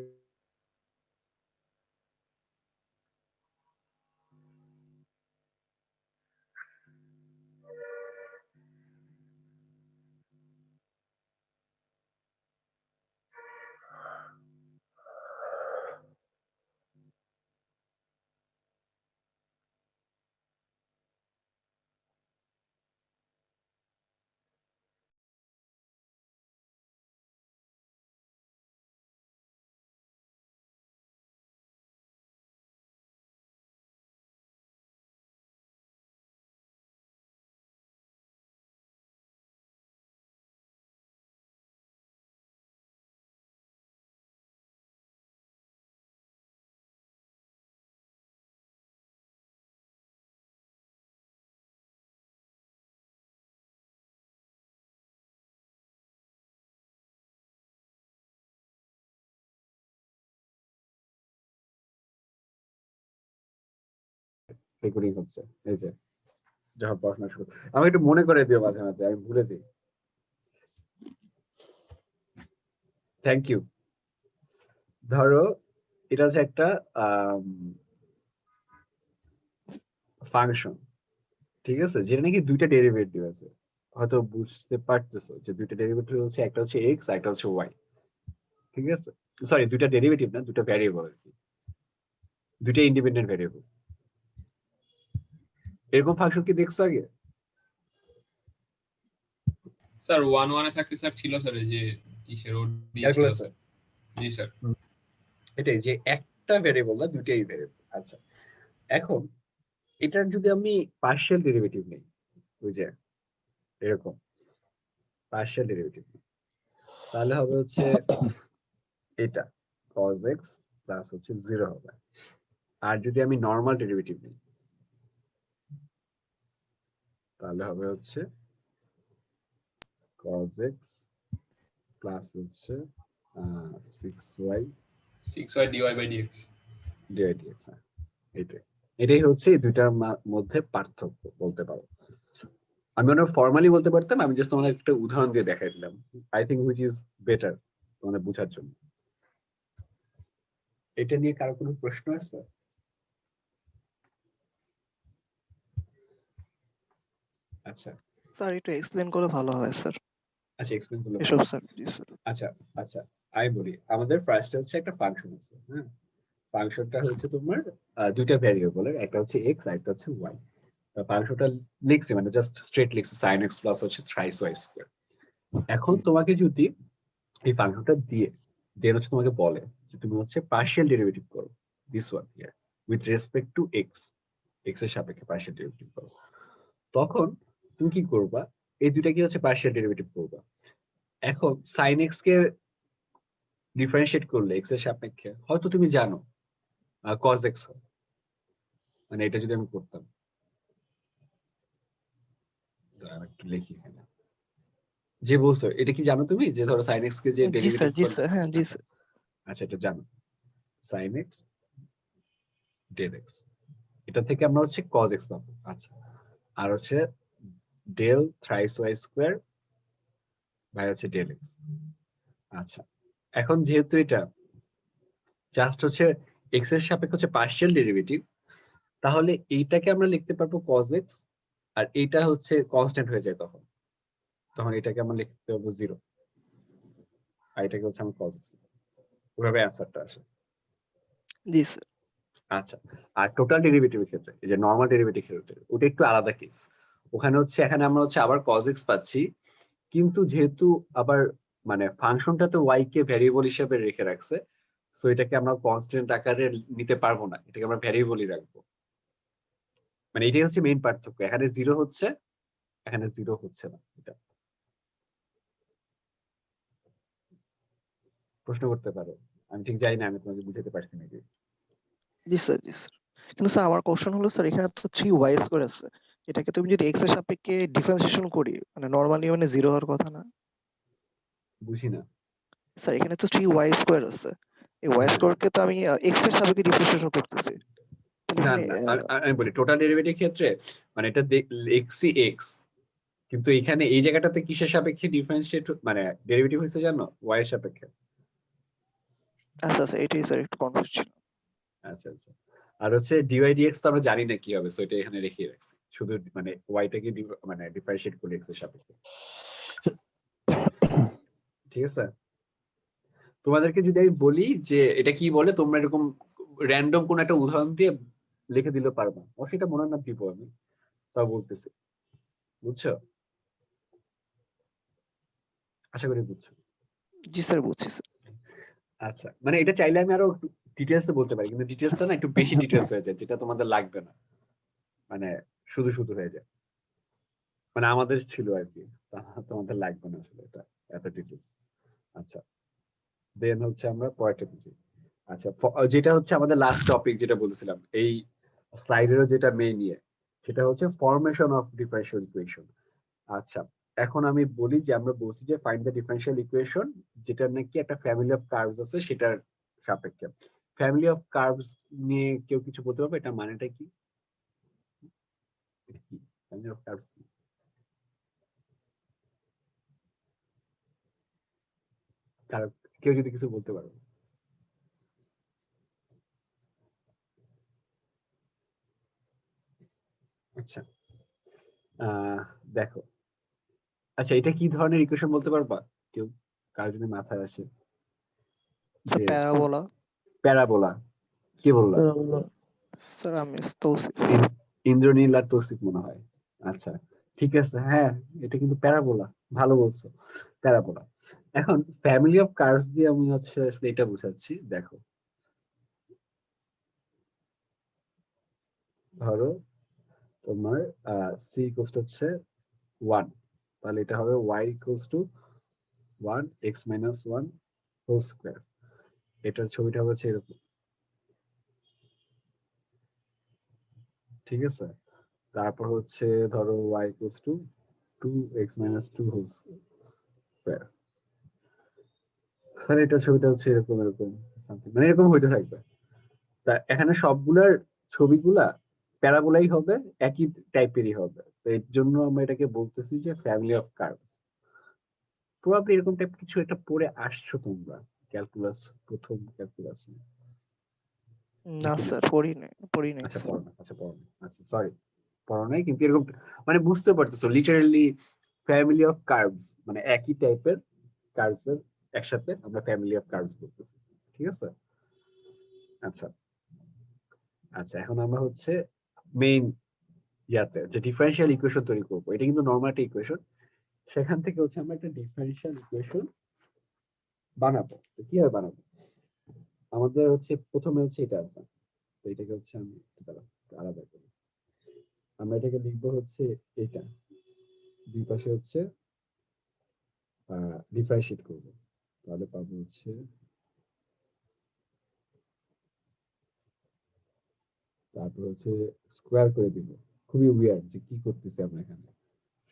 রেকর্ডিং হচ্ছে, এই যে যখন পড়াশোনা শুরু। আমি একটু মনে করে দিও মাঝে মাঝে, আমি ভুলে যাই। Thank you. ধরো এটা হচ্ছে একটা ফাংশন, ঠিক আছে, যেটা নাকি দুইটা ডেরিভেটিভ আছে। হয়তো বুঝতে পারতেছো যে দুইটা ডেরিভেটিভ হচ্ছে, একটা হচ্ছে এক্স আর একটা হচ্ছে ওয়াই। ঠিক আছে, সরি দুইটা ডেরিভেটিভ না, দুটো ভ্যারিয়েবল আর কি, দুইটা ইন্ডিপেন্ডেন্ট ভ্যারিয়েবল। এরকম ফাংশন কি দেখছো আগে? স্যার 1 এ থাকতে স্যার ছিল স্যার, এই যে ইসের ওডি ছিল ক্যালকুলাস স্যার। জি স্যার। এটাই যে একটা ভ্যারিয়েবল না, দুইটাই ভ্যারিয়েবল। আচ্ছা এখন এটার যদি আমি পার্শিয়াল ডেরিভেটিভ নেই, ওই যে এরকম পার্শিয়াল ডেরিভেটিভ, তাহলে হবে হচ্ছে এটা cos x প্লাস হচ্ছে 0 হবে। আর যদি আমি নরমাল ডেরিভেটিভ নিই, তাহলে তাহলে হবে হচ্ছে cos x প্লাস হচ্ছে 6y 6y dy/dx। dx। এটাই হচ্ছে এই দুইটার মধ্যে পার্থক্য বলতে পারো। আমি অনেক ফর্মালি বলতে পারতাম, আমি জাস্ট তোমাদের একটা উদাহরণ দিয়ে দেখাই দিলাম। I think which is better তোমাদের বোঝার জন্য। এটা নিয়ে কারো কোনো প্রশ্ন আছে? আচ্ছা স্যার একটু এক্সপ্লেন করলে ভালো হয় স্যার। আচ্ছা এক্সপ্লেন করলে এসব স্যার, জি স্যার। আচ্ছা আচ্ছা আমি বলি, আমাদের ফার্স্টে হচ্ছে একটা ফাংশন আছে, হ্যাঁ। ফাংশনটা হচ্ছে তোমার দুইটা ভ্যারিয়েবলের, একটা হচ্ছে এক্স আর একটা হচ্ছে ওয়াই। ফাংশনটা লিখছি মানে জাস্ট স্ট্রেট লিখছি sin x প্লাস হচ্ছে থ্রাইস ওয়াই স্কয়ার। এখন তোমাকে যদি এই ফাংশনটা দিয়ে দেন হচ্ছে তোমাকে বলে যে তুমি হচ্ছে পার্শিয়াল ডেরিভেটিভ করো this one here with respect to x, x এর সাপেক্ষে পার্শিয়াল ডেরিভেটিভ করো, তখন তুমি কি করবা? এই দুইটা কি হচ্ছে পার্শিয়াল ডেরিভেটিভ করবা। এখন sin x কে ডিফারেন্সিয়েট করলে এক্স এর সাপেক্ষে হয়তো তুমি জানো cos x হয়, মানে এটা যদি আমি করতাম, একটু লিখি এখানে, যে বলছো এটা কি জানো তুমি যে ধরো sin x কে যে জি স্যার, ডেরিভেটিভ জি স্যার, হ্যাঁ জি স্যার। আচ্ছা এটা জানো sin x del x, এটা থেকে আমরা হচ্ছে cos x পাবো। আচ্ছা আর হচ্ছে del thrice y square by হচ্ছে del x। আচ্ছা এখন যেহেতু এটা জাস্ট হচ্ছে x এর সাপেক্ষে হচ্ছে পার্শিয়াল ডেরিভেটিভ, তাহলে এইটাকে আমরা লিখতে পারবো cos x, আর এইটা হচ্ছে কনস্ট্যান্ট হয়ে যায়, তখন তখন এটাকে আমরা লিখতে পারবো 0, আর এটাকে হচ্ছে আমরা cos x, ওভাবে অ্যানসারটা আসে। জি স্যার। আচ্ছা আর টোটাল ডেরিভেটিভের ক্ষেত্রে, এই যে নরমাল ডেরিভেটিভ ক্ষেত্রে ওটা একটু আলাদা কেস। ওখানে হচ্ছে এখানে আমরা হচ্ছে আবার cos x পাচ্ছি, কিন্তু যেহেতু আবার মানে ফাংশনটা তো y কে ভ্যারিয়েবল হিসেবে রেখে রাখছে, সো এটাকে আমরা কনস্ট্যান্ট আকারে নিতে পারবো না, এটাকে আমরা ভ্যারিয়েবলই রাখবো। মানে এটাই হচ্ছে মেইন পার্থক্য, এখানে 0 হচ্ছে, এখানে 0 হচ্ছে না। এটা প্রশ্ন করতে পারো, আমি ঠিক জানি না আমি তোমাকে বুঝাতে পারছি নাকি। জি স্যার, জি স্যার। কিন্তু স্যার আমার কোশ্চেন হলো স্যার এখানে তো 3y স্কয়ার আছে, এটাকে তুমি যদি x এর সাপেক্ষে ডিফারেন্সিয়েশন করি মানে নরমালি মানে 0 হওয়ার কথা না? বুঝি না স্যার এখানে তো 3y স্কয়ার আছে, এই y স্কয়ারকে তো আমি x এর সাপেক্ষে ডিফারেন্সিয়েশন করতেছি। না না আমি বলি টোটাল ডেরিভেটিভ ক্ষেত্রে মানে এটা লিখছি x, কিন্তু এখানে এই জায়গাটাতে কিসের সাপেক্ষে ডিফারেন্সিয়েট মানে ডেরিভেটিভ হয়েছে জানো? y এর সাপেক্ষে। আচ্ছা আচ্ছা, এটাই স্যার একটু কনফিউজ ছিল। আচ্ছা আচ্ছা আর হচ্ছে dy dx তো আমরা জানি না কি হবে, সো এটা এখানে রেখে রাখছি, শুধু মানে y টাকে মানে ডিফারেন্সিয়েট করে x এর সাপেক্ষে। ঠিক আছে, তোমাদেরকে যদি আমি বলি যে এটা কি বলে, তোমরা এরকম র্যান্ডম কোন একটা উদাহরণ দিয়ে লিখে দিলে পারবা, ও সেটা মনে না দিব আমি, তা বলতেছি, বুঝছো? আশা করি বুঝছো। জি স্যার বুঝছি স্যার। আচ্ছা মানে এটা চাইলে আমি আরো ডিটেইলস এ বলতে পারি, কিন্তু ডিটেইলসটা না একটু বেশি ডিটেইলস হয়ে যায়, যেটা তোমাদের লাগবে না, মানে শুধু শুধু হয়ে যায়, মানে আমাদের ছিল আর কি, তোমাদের লাগবে না আসলে এটা এত ডিটেইলস। আচ্ছা দেন হচ্ছে আমরা পরেরটা বুঝি। আচ্ছা যেটা হচ্ছে আমাদের লাস্ট টপিক যেটা বলছিলাম এই স্লাইডেরও যেটা মেইন নিয়ে, সেটা হচ্ছে ফরমেশন অফ ডিফারেনশিয়াল ইকুয়েশন। আচ্ছা এখন আমি বলি যে আমরা বলছি যে ফাইন্ড দ্য ডিফারেনশিয়াল ইকুয়েশন, যেটা নাকি একটা ফ্যামিলি অফ কার্ভস আছে সেটার সাপেক্ষে। ফ্যামিলি অফ কার্ভস নিয়ে কেউ কিছু বলতে পারবে এটা মানেটা কি? ফ্যামিলি অফ কার্ভস কেউ যদি কিছু বলতে পারো। আচ্ছা দেখো, আচ্ছা এটা কি ধরনের ইকুয়েশন বলতে পারবা কেউ, কার যদি মাথায় আসে? Sir parabola. প্যারাবোলা কি বললা? স্যার আমি তৌসিফ। ইন্দ্রনীল আর তৌসিফ মনে হয়। আচ্ছা ঠিক আছে, হ্যাঁ এটা কিন্তু প্যারাবোলা, ভালো বলছো, প্যারাবোলা। এখন ফ্যামিলি অফ কার্ভস দিয়ে আমি হচ্ছে আসলে এটা বোঝাচ্ছি, দেখো ধরো তোমার c ইকুয়াল হচ্ছে 1, তাহলে এটা হবে y equal to 1 x minus 1 whole square. এটার ছবিটা হচ্ছে এরকম, ঠিক আছে? তারপর হচ্ছে ধরো y equals to 2x minus 2 whole square. তাহলে এটা ছবিটা হচ্ছে এরকম এরকম সামথিং, মানে এরকম হইতে থাকবে। তা এখানে সবগুলার ছবিগুলা প্যারাবোলাই হবে, একই টাইপেরই হবে। তো এর জন্য আমরা এটাকে বলতেছি যে ফ্যামিলি অফ কার্ভস। প্রবাবলি এরকম টাইপ কিছু একটা পড়ে আসছো তোমরা ক্যালকুলাস, প্রথম ক্যালকুলাস। না স্যার, পড়ি নাই আচ্ছা স্যার। পড়ো না, আচ্ছা পড়ো না, আচ্ছা সরি পড়ো নাই, কিন্তু এরকম মানে বুঝতে পারতেছো লিটারালি ফ্যামিলি অফ কার্ভস মানে একই টাইপের কার্ভস এর একসাথে আমরা ফ্যামিলি অফ কার্ভস বলতেছি। ঠিক আছে? আচ্ছা আচ্ছা, এখন আমরা হচ্ছে মেইন ইয়াতে যে ডিফারেনশিয়াল ইকুয়েশন তৈরি করবো। এটা কিন্তু নরমাল একটা ইকুয়েশন, সেখান থেকে হচ্ছে আমরা একটা ডিফারেনশিয়াল ইকুয়েশন বানাবো। তো কিভাবে বানাবো? আমাদের হচ্ছে প্রথমে হচ্ছে এটা আছে, তো এটাকে হচ্ছে আমি আলাদা করি। আমরা এটাকে লিখবো হচ্ছে এটা, দুই পাশে হচ্ছে ডিফারেন্সিয়েট করবো। তাহলে পাবো হচ্ছে তারপর হচ্ছে স্কোয়ার করে দিব। খুবই উইয়ার্ড যে কি করতেছি আমরা এখানে,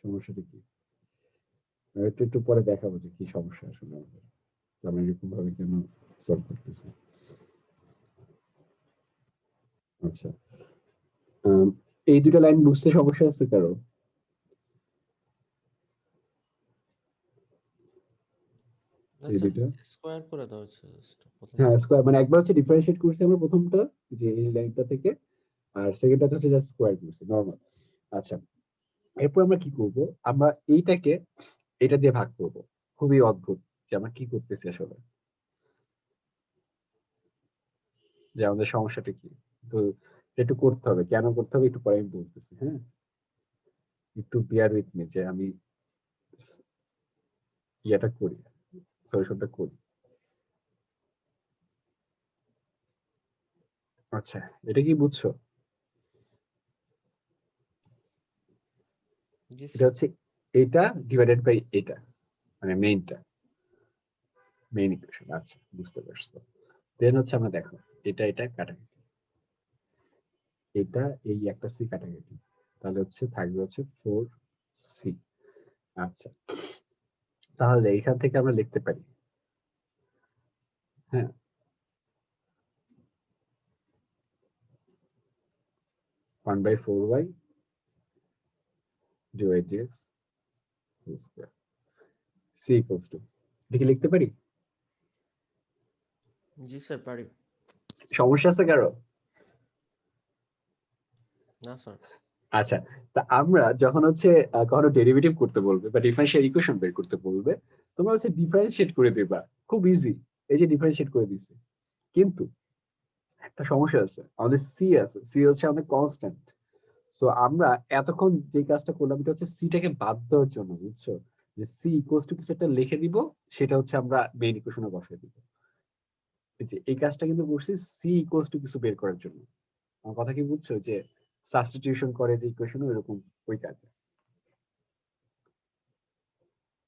সমস্যাটা কি একটু পরে দেখাবো যে কি সমস্যা আসলে আমাদের, আমরা এরকম ভাবে কেন সলভ করতেছি। আচ্ছা, এই দুটো লাইন বুঝতে সমস্যা আছে কারো? এই দুটো স্কয়ার করে দাও হচ্ছে হ্যাঁ স্কোয়ার, মানে একবার হচ্ছে ডিফারেন্সিয়েট করছি আমরা প্রথমটা যে এই লাইনটা থেকে, আর সেকেন্ডটা হচ্ছে জাস্ট স্কোয়ার করছি নরমাল। আচ্ছা, এরপর আমরা কি করব, আমরা এইটাকে এটা দিয়ে ভাগ করব। খুবই অদ্ভুত যে আমরা কি করতেছি আসলে, যে আমাদের সমস্যাটা কি। তো একটু করতে হবে, কেন করতে হবে একটু পরে আমি বলতেছি। হ্যাঁ, একটু বিয়ার উইথ মি যে আমি ইয়েটা করি, সলিউশনটা করি। আচ্ছা, এটা কি বুঝছো? এটা হচ্ছে এটা ডিভাইডেড বাই এটা, মানে মেইনটা, মেইন ইকুয়েশন। আচ্ছা বুঝতে পারছো। দেন হচ্ছে আমরা দেখো এটা এটা কাটাকাটি, এটা এই একটা সি কাটাকাটি, তাহলে হচ্ছে থাকবে হচ্ছে 4c। আচ্ছা, তাহলে এখান থেকে আমরা লিখতে পারি, হ্যাঁ, one by 4y divide dx whole square c equals to, এটাকে লিখতে পারি? জি স্যার পারি। সমস্যা আছে কারো? না স্যার। আচ্ছা, তা আমরা যখন হচ্ছে কখনো ডেরিভেটিভ করতে বলবে বা ডিফারেনশিয়াল ইকুয়েশন বের করতে বলবে, তোমরা হচ্ছে ডিফারেনশিয়েট করে দিবা, খুব ইজি। এই যে ডিফারেনশিয়েট করে দিছি, কিন্তু একটা সমস্যা আছে, আমাদের সি আছে, সি হচ্ছে আমাদের কনস্ট্যান্ট। সো আমরা এতক্ষণ যে কাজটা করলাম এটা হচ্ছে সিটাকে বাদ দেওয়ার জন্য, বুঝছো, যে সি ইকুয়ালস টু কিছু একটা লিখে দিব, সেটা হচ্ছে আমরা মেইন ইকুয়েশনে বসাই দিব। এই কাজটা কিন্তু করছি সি ইকুয়ালস টু কিছু বের করার জন্য। আমার কথা কি বুঝছো, যে সাবস্টিটিউশন করে যে ইকুয়েশন এরকম ওই কাজে।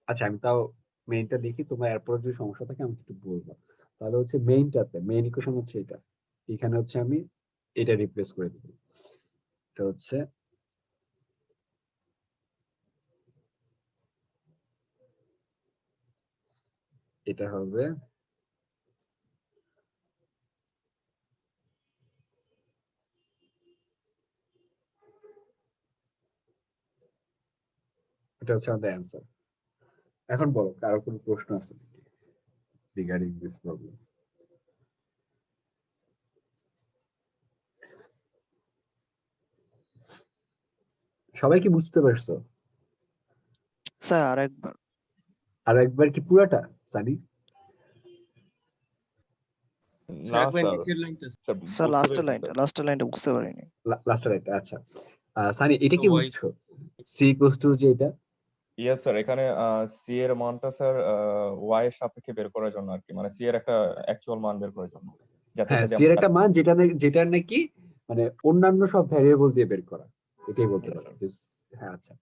আচ্ছা, আমি তাও মেইনটা দেখি, তোমার এরপর যদি সমস্যা থাকে আমাকে একটু বলবো। তাহলে হচ্ছে মেইনটাতে মেইন ইকুয়েশন হচ্ছে এটা, এখানে হচ্ছে আমি এটা রিপ্লেস করে দিব। এটা হচ্ছে এটা হবে এটা হচ্ছে আমাদের অ্যান্সার। এখন বলো কারো কোনো প্রশ্ন আছে রিগার্ডিং দিস প্রবলেম? সবাই কি বুঝতে পারছো? স্যার আরেকবার। আর একবার কি পুরাটা সানি? না স্যার, স্যার লাস্টের লাইনটা বুঝতে পারিনি। লাস্টের লাইনটা আচ্ছা। সানি এটা কি বুঝছো, সি ইকুয়ালস টু যে এটা? ইয়েস স্যার, এখানে সি এর মানটা স্যার ওয়াই এর সাপেক্ষে বের করার জন্য আর কি, মানে সি এর একটা অ্যাকচুয়াল মান বের করার জন্য। হ্যাঁ, সি এর একটা মান যেটা নাকি মানে অন্যান্য সব ভ্যারিয়েবল দিয়ে বের করা, এটাই বলতে পারো। হ্যাঁ আচ্ছা,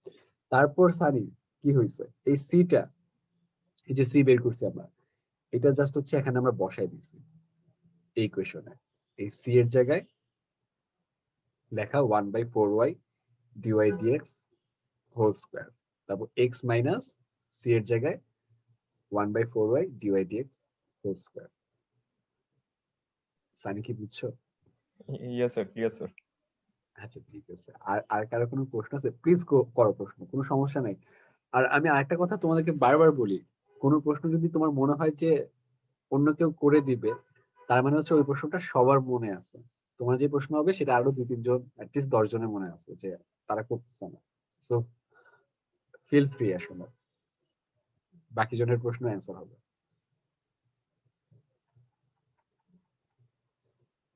তারপর সানি কি হয়েছে, এই সিটা, এই যে সি বের করছি আমরা, এটা জাস্ট হচ্ছে এখানে আমরা বসাই দিছি এই ইকুয়েশনে। এই সি এর জায়গায় লেখা 1/4y dy dx whole square, তারপর x মাইনাস c এর জায়গায় 1/4y dy dx whole square. Sunny কি বুঝছো? Yes sir. আচ্ছা ঠিক আছে। আর কারো কোনো প্রশ্ন আছে? প্লিজ করো প্রশ্ন, কোনো সমস্যা নাই। আর আমি আরেকটা কথা তোমাদেরকে বারবার বলি, কোনো প্রশ্ন যদি তোমার মনে হয় যে অন্য কেউ করে দিবে, তার মানে হচ্ছে ওই প্রশ্নটা সবার মনে আছে। তোমার যে প্রশ্ন হবে সেটা আরো 2-3 জন, অ্যাটলিস্ট 10 জনের মনে আছে যে তারা করতেছে না। সো ফিল ফ্রি আসলে, বাকি জনের প্রশ্ন অ্যান্সার হবে।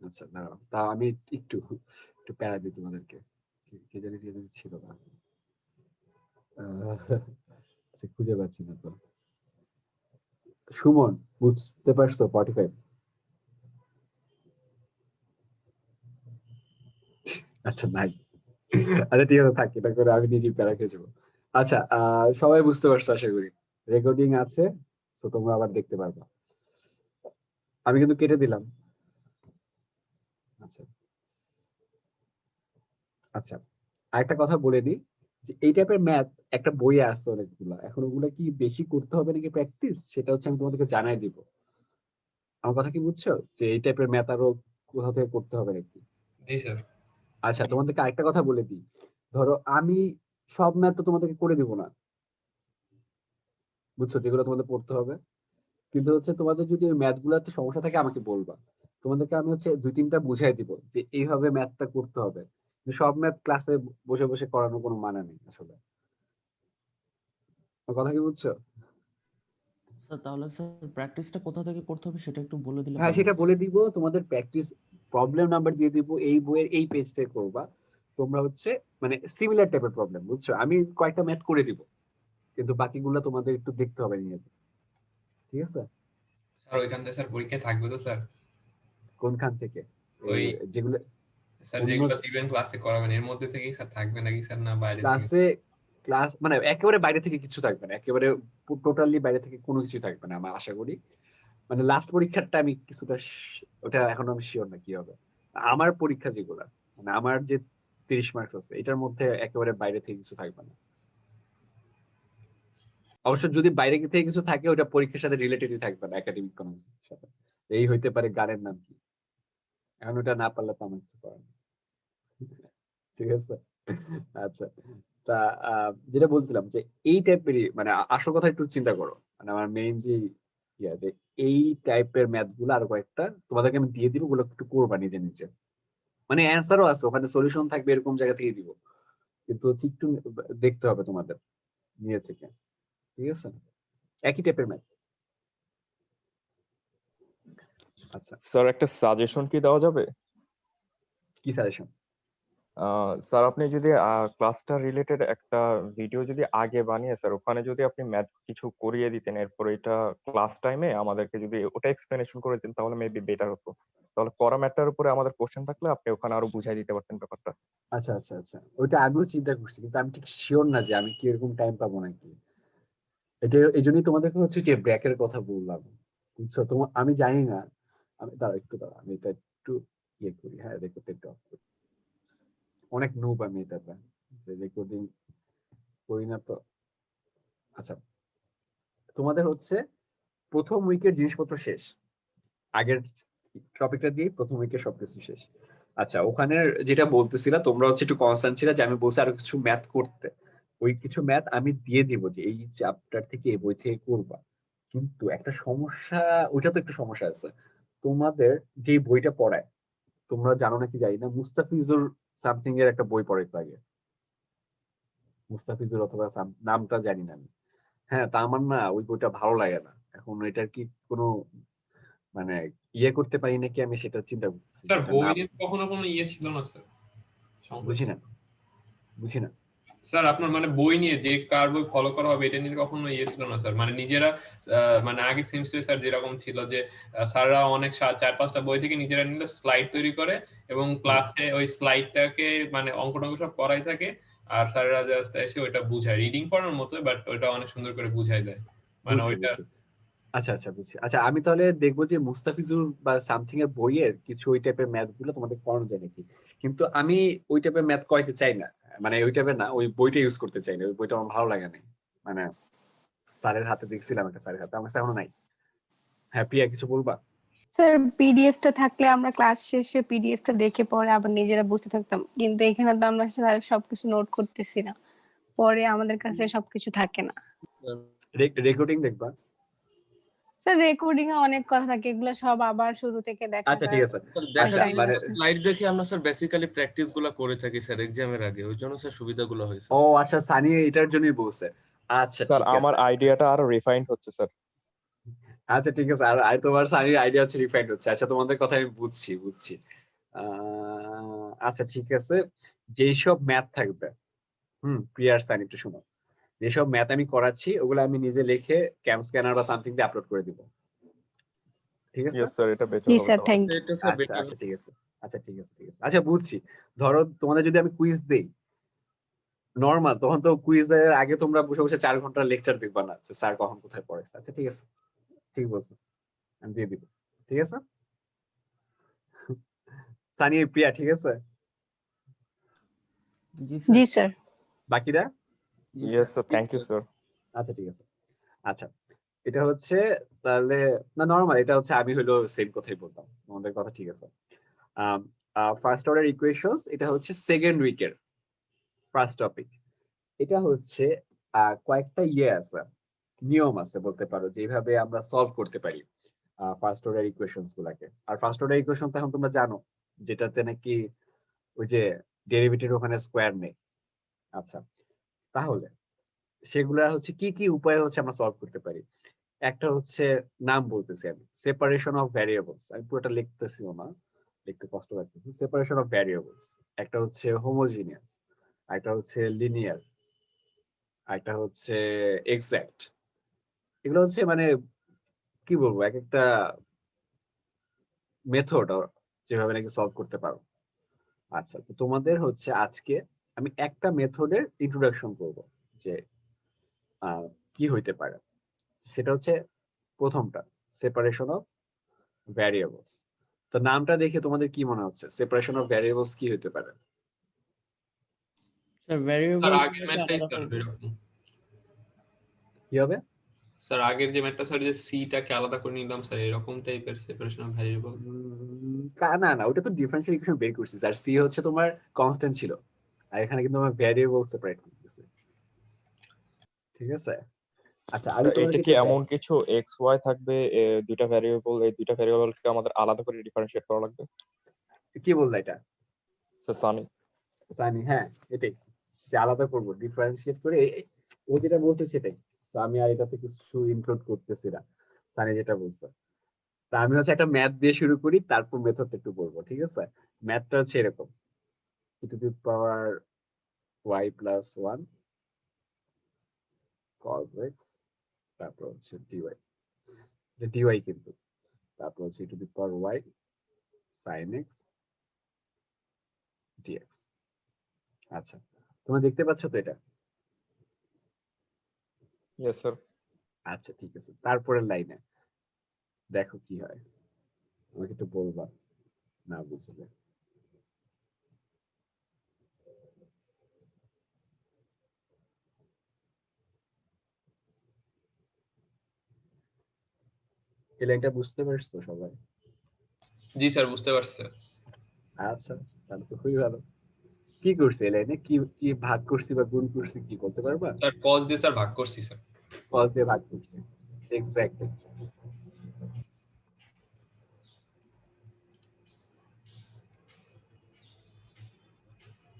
আচ্ছা দাঁড়াও, তা আমি একটু একটু প্যারা দিই তোমাদেরকে। কে জানি ছিল না, খুঁজে পাচ্ছি না তো। সুমন বুঝতে পারছো 45? আচ্ছা নাই, আচ্ছা ঠিক আছে থাক, এটা করে আমি নিজেই প্যারা খেয়ে যাবো। আচ্ছা সবাই বুঝতে পারছো আশা করি, রেকর্ডিং আছে তো তোমরা আবার দেখতে পারবা। আমি কিন্তু কেটে দিলাম। আচ্ছা আচ্ছা, আরেকটা কথা বলে দিই যে এই টাইপের ম্যাথ একটা বইয়ে আসছে অনেকগুলা, এখন ওগুলা কি বেশি করতে হবে নাকি প্র্যাকটিস, সেটা হচ্ছে আমি তোমাদেরকে জানাই দিব। আমার কথা কি বুঝছো, যে এই টাইপের ম্যাথ আরো কোথাও থেকে করতে হবে নাকি? জি স্যার। আচ্ছা তোমাদেরকে আরেকটা কথা বলে দিই, ধরো আমি সব ম্যাথ তো তোমাদেরকে করে দিব না, বুঝছো, যেগুলো তোমাদের পড়তে হবে। কিন্তু হচ্ছে তোমাদের যদি ওই ম্যাথ গুলাতে সমস্যা থাকে আমাকে বলবা, তোমাদেরকে আমি হচ্ছে 2-3টা বুঝাই দিব যে এইভাবে ম্যাথটা করতে হবে। সব ম্যাথ ক্লাসে বসে বসে করানোর কোনো মানে নেই আসলে। আমার কথা কি বুঝছো? স্যার তাহলে স্যার প্র্যাকটিসটা কোথা থেকে করতে হবে সেটা একটু বলে দিলে হ্যাঁ ভালো সেটা হতো। বলে দিব, তোমাদের প্র্যাকটিস প্রবলেম নাম্বার দিয়ে দিব, এই বইয়ের এই পেজ থেকে করবা তোমরা, হচ্ছে মানে সিমিলার টাইপের প্রবলেম, বুঝছো। আমি কয়েকটা ম্যাথ করে দিব, কিন্তু বাকিগুলো তোমাদের একটু দেখতে হবে নিয়ে, ঠিক আছে? স্যার ওইখান থেকে স্যার পরীক্ষা থাকবে তো স্যার? কোনখান থেকে? ওই যেগুলো স্যার অন্য যেগুলো দিবেন ক্লাসে করাবেন এর মধ্যে থেকেই স্যার থাকবে নাকি স্যার, না বাইরে থেকে? ক্লাস মানে একেবারে বাইরে থেকে কিছু থাকবে না, একেবারে টোটালি বাইরে থেকে কোনো কিছু থাকবে না আমি আশা করি। মানে লাস্ট পরীক্ষারটা আমি কিছুটা ওটা এখন আমি শিওর না কি হবে। আমার পরীক্ষা যেগুলা, মানে আমার যে 30 মার্কস আছে এটার মধ্যে একেবারে বাইরে থেকে কিছু থাকবে না। অবশ্য যদি বাইরে থেকে কিছু থাকে ওটা পরীক্ষার সাথে রিলেটেডই থাকবে না, একাডেমিক কোনো কিছুর সাথে। এই হইতে পারে গানের নাম কি, এখন ওটা না পারলে তো আমার কিছু করার নেই। ঠিক আছে? আচ্ছা, তা যেটা বলছিলাম যে এই টাইপেরই মানে আসল কথা একটু চিন্তা করো, মানে আমার মেইন যে যে এই টাইপের ম্যাথ গুলো আরো কয়েকটা তোমাদেরকে আমি দিয়ে দিব, ওগুলো একটু করবা নিজে নিজে। মানে অ্যান্সারও আছে ওখানে, সলিউশন থাকবে, এরকম জায়গা থেকে দিব, কিন্তু হচ্ছে একটু দেখতে হবে তোমাদের নিজে থেকে, ঠিক আছে? একই টাইপের ম্যাথ। আচ্ছা স্যার একটা সাজেশন কি দেওয়া যাবে? কি সাজেশন? স্যার আপনি যদি ক্লাসটা রিলেটেড একটা ভিডিও যদি আগে বানিয়ে স্যার ওখানে যদি আপনি ম্যাথ কিছু করিয়ে দিতেন, এরপর এটা ক্লাস টাইমে আমাদেরকে যদি ওটা এক্সপ্লেনেশন করে দিতেন তাহলে মেবি বেটার হতো। তাহলে করা ম্যাথটার উপরে আমাদের কোশ্চেন থাকলে আপনি ওখানে আরো বুঝাই দিতে পারতেন ব্যাপারটা। আচ্ছা আচ্ছা আচ্ছা, ওইটা আমিও চিন্তা করছি, কিন্তু আমি ঠিক শিওর না যে আমি কি এরকম টাইম পাবো নাকি। এটা এই জন্যই তোমাদেরকে হচ্ছে যে ব্র্যাকের কথা বললাম, বুঝছো। তোমার আমি জানি না, আমি দাঁড়া একটু দাঁড়া, আমি এটা একটু ইয়ে করি, হ্যাঁ রেকর্ড একটু অফ করি। অনেক নুব আমি এটাতে, যে রেকর্ডিং করি না তো। আচ্ছা তোমাদের হচ্ছে প্রথম উইকের জিনিসপত্র শেষ, আগের টপিকটা দিয়ে প্রথম উইকের সবকিছু শেষ। আচ্ছা ওখানে যেটা বলতেছিলা তোমরা হচ্ছে একটু কনসার্ন ছিল যে আমি বলছি আরো কিছু ম্যাথ করতে, ওই কিছু ম্যাথ আমি দিয়ে দিব যে এই চ্যাপ্টার থেকে এই বই থেকে করবা। কিন্তু একটা সমস্যা, ওইটা তো একটা সমস্যা আছে, তোমাদের যে বইটা পড়ায়, তোমরা জানো নাকি জানি না, মুস্তাফিজুর সামথিং এর একটা বই পড়াইতো আগে, মুস্তাফিজুর অথবা নামটা জানি না আমি। হ্যাঁ তা আমার না ওই বইটা ভালো লাগে না, এখন এটার কি কোনো মানে ইয়ে করতে পারি নাকি আমি সেটা চিন্তা করছি। স্যার বই নিয়ে কখনো কোনো ইয়ে ছিল না স্যার? বুঝি না স্যার আপনার মানে বই নিয়ে যে কার বই ফলো করা হবে এটা নিয়ে কখনো ইয়ে ছিল না স্যার? মানে নিজেরা মানে আগে সেমিস্টারে স্যার যেরকম ছিল যে স্যাররা অনেক 4-5টা বই থেকে নিজেরা নিলে স্লাইড তৈরি করে এবং ক্লাসে ওই স্লাইডটাকে মানে অঙ্ক সব করাই থাকে, আর স্যাররা জাস্ট এসে ওইটা বুঝায়, রিডিং পড়ানোর মতো, বাট ওইটা অনেক সুন্দর করে বুঝাই দেয় মানে ওইটা। আচ্ছা আচ্ছা বুঝছি। আচ্ছা আমি তাহলে দেখবো যে মুস্তাফিজুর বা সামথিং এর বইয়ের কিছু ওই টাইপের ম্যাথ গুলো তোমাদের পড়ানো যায় নাকি, কিন্তু আমি ওই টাইপের ম্যাথ করাইতে চাই না। মানে ওই টাইপের না, ওই বইটা ইউজ করতে চাই না, ওই বইটা আমার ভালো লাগে না। মানে স্যারের হাতে দেখছিলাম একটা স্যারের হাতে, আমার কাছে এখনো নাই। হ্যাঁ প্রিয়া কিছু বলবা? স্যার পিডিএফটা থাকলে আমরা ক্লাস শেষে পিডিএফটা দেখে পরে আবার নিজেরা বুঝতে থাকতাম, কিন্তু এখানে তো আমরা স্যার সবকিছু নোট করতেছি না, পরে আমাদের কাছে সবকিছু থাকে না। রেকর্ডিং দেখবা? স্যার রেকর্ডিং এ অনেক কথা থাকে, এগুলো সব আবার শুরু থেকে দেখা আচ্ছা যায়। ঠিক আছে। দেখা আচ্ছা, যায় মানে স্লাইড দেখে আমরা স্যার বেসিক্যালি প্র্যাকটিস গুলো করে থাকি স্যার এক্সামের আগে, ওই জন্য স্যার সুবিধাগুলো হয়েছে। ও আচ্ছা, সানি এটার জন্যই বলছে। আচ্ছা স্যার ঠিক আছে। আমার আইডিয়াটা আরো রিফাইন্ড হচ্ছে স্যার। আচ্ছা ঠিক আছে, আর তোমার সানির আইডিয়া হচ্ছে রিফাইন্ড হচ্ছে। আচ্ছা তোমাদের কথা আমি বুঝছি। আচ্ছা ঠিক আছে, যেসব ম্যাথ থাকবে, প্রিয়ার সানি একটু শুনো, যেসব ম্যাথ আমি করাচ্ছি ওগুলো আমি নিজে লিখে ক্যাম স্ক্যানার বা সামথিং দিয়ে আপলোড করে দিব, ঠিক আছে? ইয়েস স্যার, এটা বেটার জি হবে স্যার, তাহলে। Thank you. এটা স্যার আচ্ছা বেটার। আচ্ছা ঠিক আছে। আচ্ছা বুঝছি। ধরো তোমাদের যদি আমি কুইজ দেই নরমাল, তখন তো কুইজের আগে তোমরা বসে বসে 4 ঘন্টার লেকচার দেখবা না যে স্যার কখন কোথায় পড়াইছে। আচ্ছা ঠিক আছে, ঠিক বলছো, আমি দিয়ে দিব, ঠিক আছে? সানি প্রিয়া ঠিক আছে? জি স্যার। বাকিরা? Yes sir, thank you sir. আচ্ছা ঠিক আছে। আচ্ছা এটা হচ্ছে তাহলে না নরমাল, এটা হচ্ছে আমি হলো সেম কথাই বলতাম, তোমাদের কথা ঠিক আছে। ফার্স্ট অর্ডার ইকুয়েশনস, এটা হচ্ছে সেকেন্ড উইকের ফার্স্ট টপিক। এটা হচ্ছে কয়েকটা আছে, নিয়ম আছে বলতে পারো, যেভাবে আমরা সলভ করতে পারি ফার্স্ট অর্ডার ইকুয়েশনস গুলাকে। আর ফার্স্ট অর্ডার ইকুয়েশন তো এখন তোমরা জানো, যেটাতে নাকি ওই যে ডেরিভেটিভ ওখানে স্কোয়ার নেই। আচ্ছা তাহলে সেগুলা হচ্ছে কি কি উপায় হচ্ছে আমরা সলভ করতে পারি। একটা হচ্ছে নাম বলতেছি আমি, সেপারেশন অফ ভ্যারিয়েবলস, আমি পুরোটা লিখতেছিও না, লিখতে কষ্ট লাগতেছে। সেপারেশন অফ ভ্যারিয়েবলস, একটা হচ্ছে হোমোজিনিয়াস, একটা হচ্ছে লিনিয়ার, একটা হচ্ছে এক্সাক্ট। এগুলো হচ্ছে মানে কি বলবো, এক একটা মেথড যেভাবে নাকি সলভ করতে পারো। আচ্ছা তো তোমাদের হচ্ছে আজকে আমি একটা মেথডের ইন্ট্রোডাকশন করব, যে কি হইতে পারে। সেটা হচ্ছে প্রথমটা, সেপারেশন অফ ভ্যারিয়েবলস। তো নামটা দেখে তোমাদের কি মনে হচ্ছে সেপারেশন অফ ভ্যারিয়েবলস কি হতে পারে? স্যার ভ্যারিয়েবল স্যার আগের ম্যাথটাই স্যার এরকম। কি হবে স্যার আগের যে ম্যাথটা স্যার, যে সিটাকে আলাদা করে নিলাম স্যার, এরকম টাইপের সেপারেশন অফ ভ্যারিয়েবল। না ওটা তো ডিফারেনশিয়াল ইকুয়েশন বের করছিস, আর সি হচ্ছে তোমার কনস্ট্যান্ট ছিল, আর এখানে কিন্তু আমরা ভ্যারিয়েবল সেপারেট করতেছি, ঠিক আছে? আচ্ছা আমি স্যার এটা তোমাদেরকে কি এমন কিছু এক্স ওয়াই থাকবে, দুইটা ভ্যারিয়েবল, এই দুইটা ভ্যারিয়েবলকে আমাদের আলাদা করে ডিফারেন্সিয়েট করা লাগবে? কি বললা এটা? স্যার সানি সানি হ্যাঁ এটাই, যে আলাদা করব ডিফারেন্সিয়েট করে, ও যেটা বলছে সেটাই। তো আমি আর এটাতে কিছু ইনক্লুড করতেছি না, সানি যেটা বলছে। তা আমি হচ্ছে একটা ম্যাথ দিয়ে শুরু করি, তারপর মেথডটা একটু বলবো, ঠিক আছে? ম্যাথটা হচ্ছে এরকম, e to the power y plus 1 cos x, তারপর হচ্ছে dy, dy কিন্তু, তারপর হচ্ছে e to the power y sin x dx। আচ্ছা তোমরা দেখতে পাচ্ছ তো এটা? Yes sir. আচ্ছা ঠিক আছে, তারপরের লাইনে দেখো কি হয়, আমাকে একটু বলবা না বুঝলে। এই লাইনটা বুঝতে পারছো সবাই? জি স্যার বুঝতে পারছি স্যার। আচ্ছা তাহলে তো খুবই ভালো। কি করছে এই লাইনে, কি কি ভাগ করছি বা গুণ করছি কি বলতে পারবা? স্যার cos দিয়ে স্যার ভাগ করছি স্যার। cos দিয়ে ভাগ করছি, এক্স্যাক্টলি।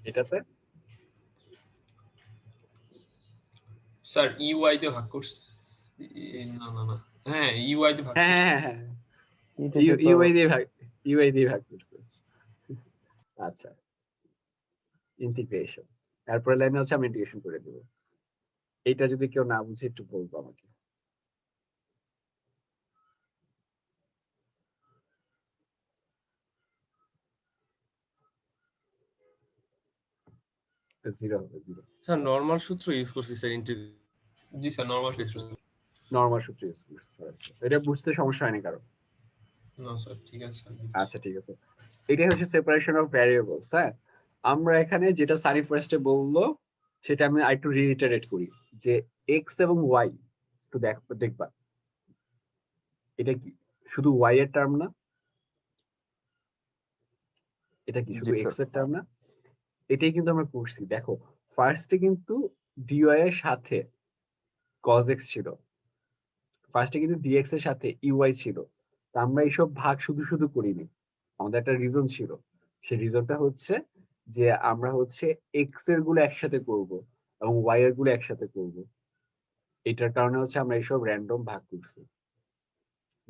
এটাতে স্যার ইউআই দিয়ে ভাগ করছি, না হ্যাঁ ইউআই দিয়ে ভাগ করছি। হ্যাঁ ইউআই দিয়ে ভাগ করছে। আচ্ছা ইন্টিগ্রেশন, তারপরে লাইনে হচ্ছে আমি ইন্টিগ্রেশন করে দেব। এইটা যদি কেউ না বুঝে একটু বলবো আমাকে। জিরো হবে, জিরো। স্যার নরমাল সূত্র ইউজ করছি স্যার জি স্যার নরমাল সূত্র। নরমাল সূত্র ইউজ করছি, এটা বুঝতে সমস্যা হয়নি কারো? না স্যার ঠিক আছে। আচ্ছা ঠিক আছে, এটাই হচ্ছে সেপারেশন অফ ভ্যারিয়েবলস। হ্যাঁ আমরা এখানে যেটা সানি ফার্স্টে বললো সেটা আমি আরেকটু রিইটারেট করি যে এক্স এবং ওয়াই একটু দেখবা এটা কি শুধু ওয়াই এর টার্ম না, এটা কি শুধু জি স্যার। এক্স এর টার্ম না, এটাই কিন্তু আমরা করছি। দেখো ফার্স্টে কিন্তু ডিওয়াই এর সাথে কজ এক্স ছিল, ফার্স্টে কিন্তু ডিএক্স এর সাথে ইউআই ছিল। তা আমরা এইসব ভাগ শুধু শুধু করিনি, আমাদের একটা রিজন ছিল। সেই রিজনটা হচ্ছে যে আমরা হচ্ছে এক্স এর গুলো একসাথে করব এবং ওয়াই এর গুলো একসাথে করব, এটার কারণে হচ্ছে আমরা এইসব র্যান্ডম ভাগ করছি।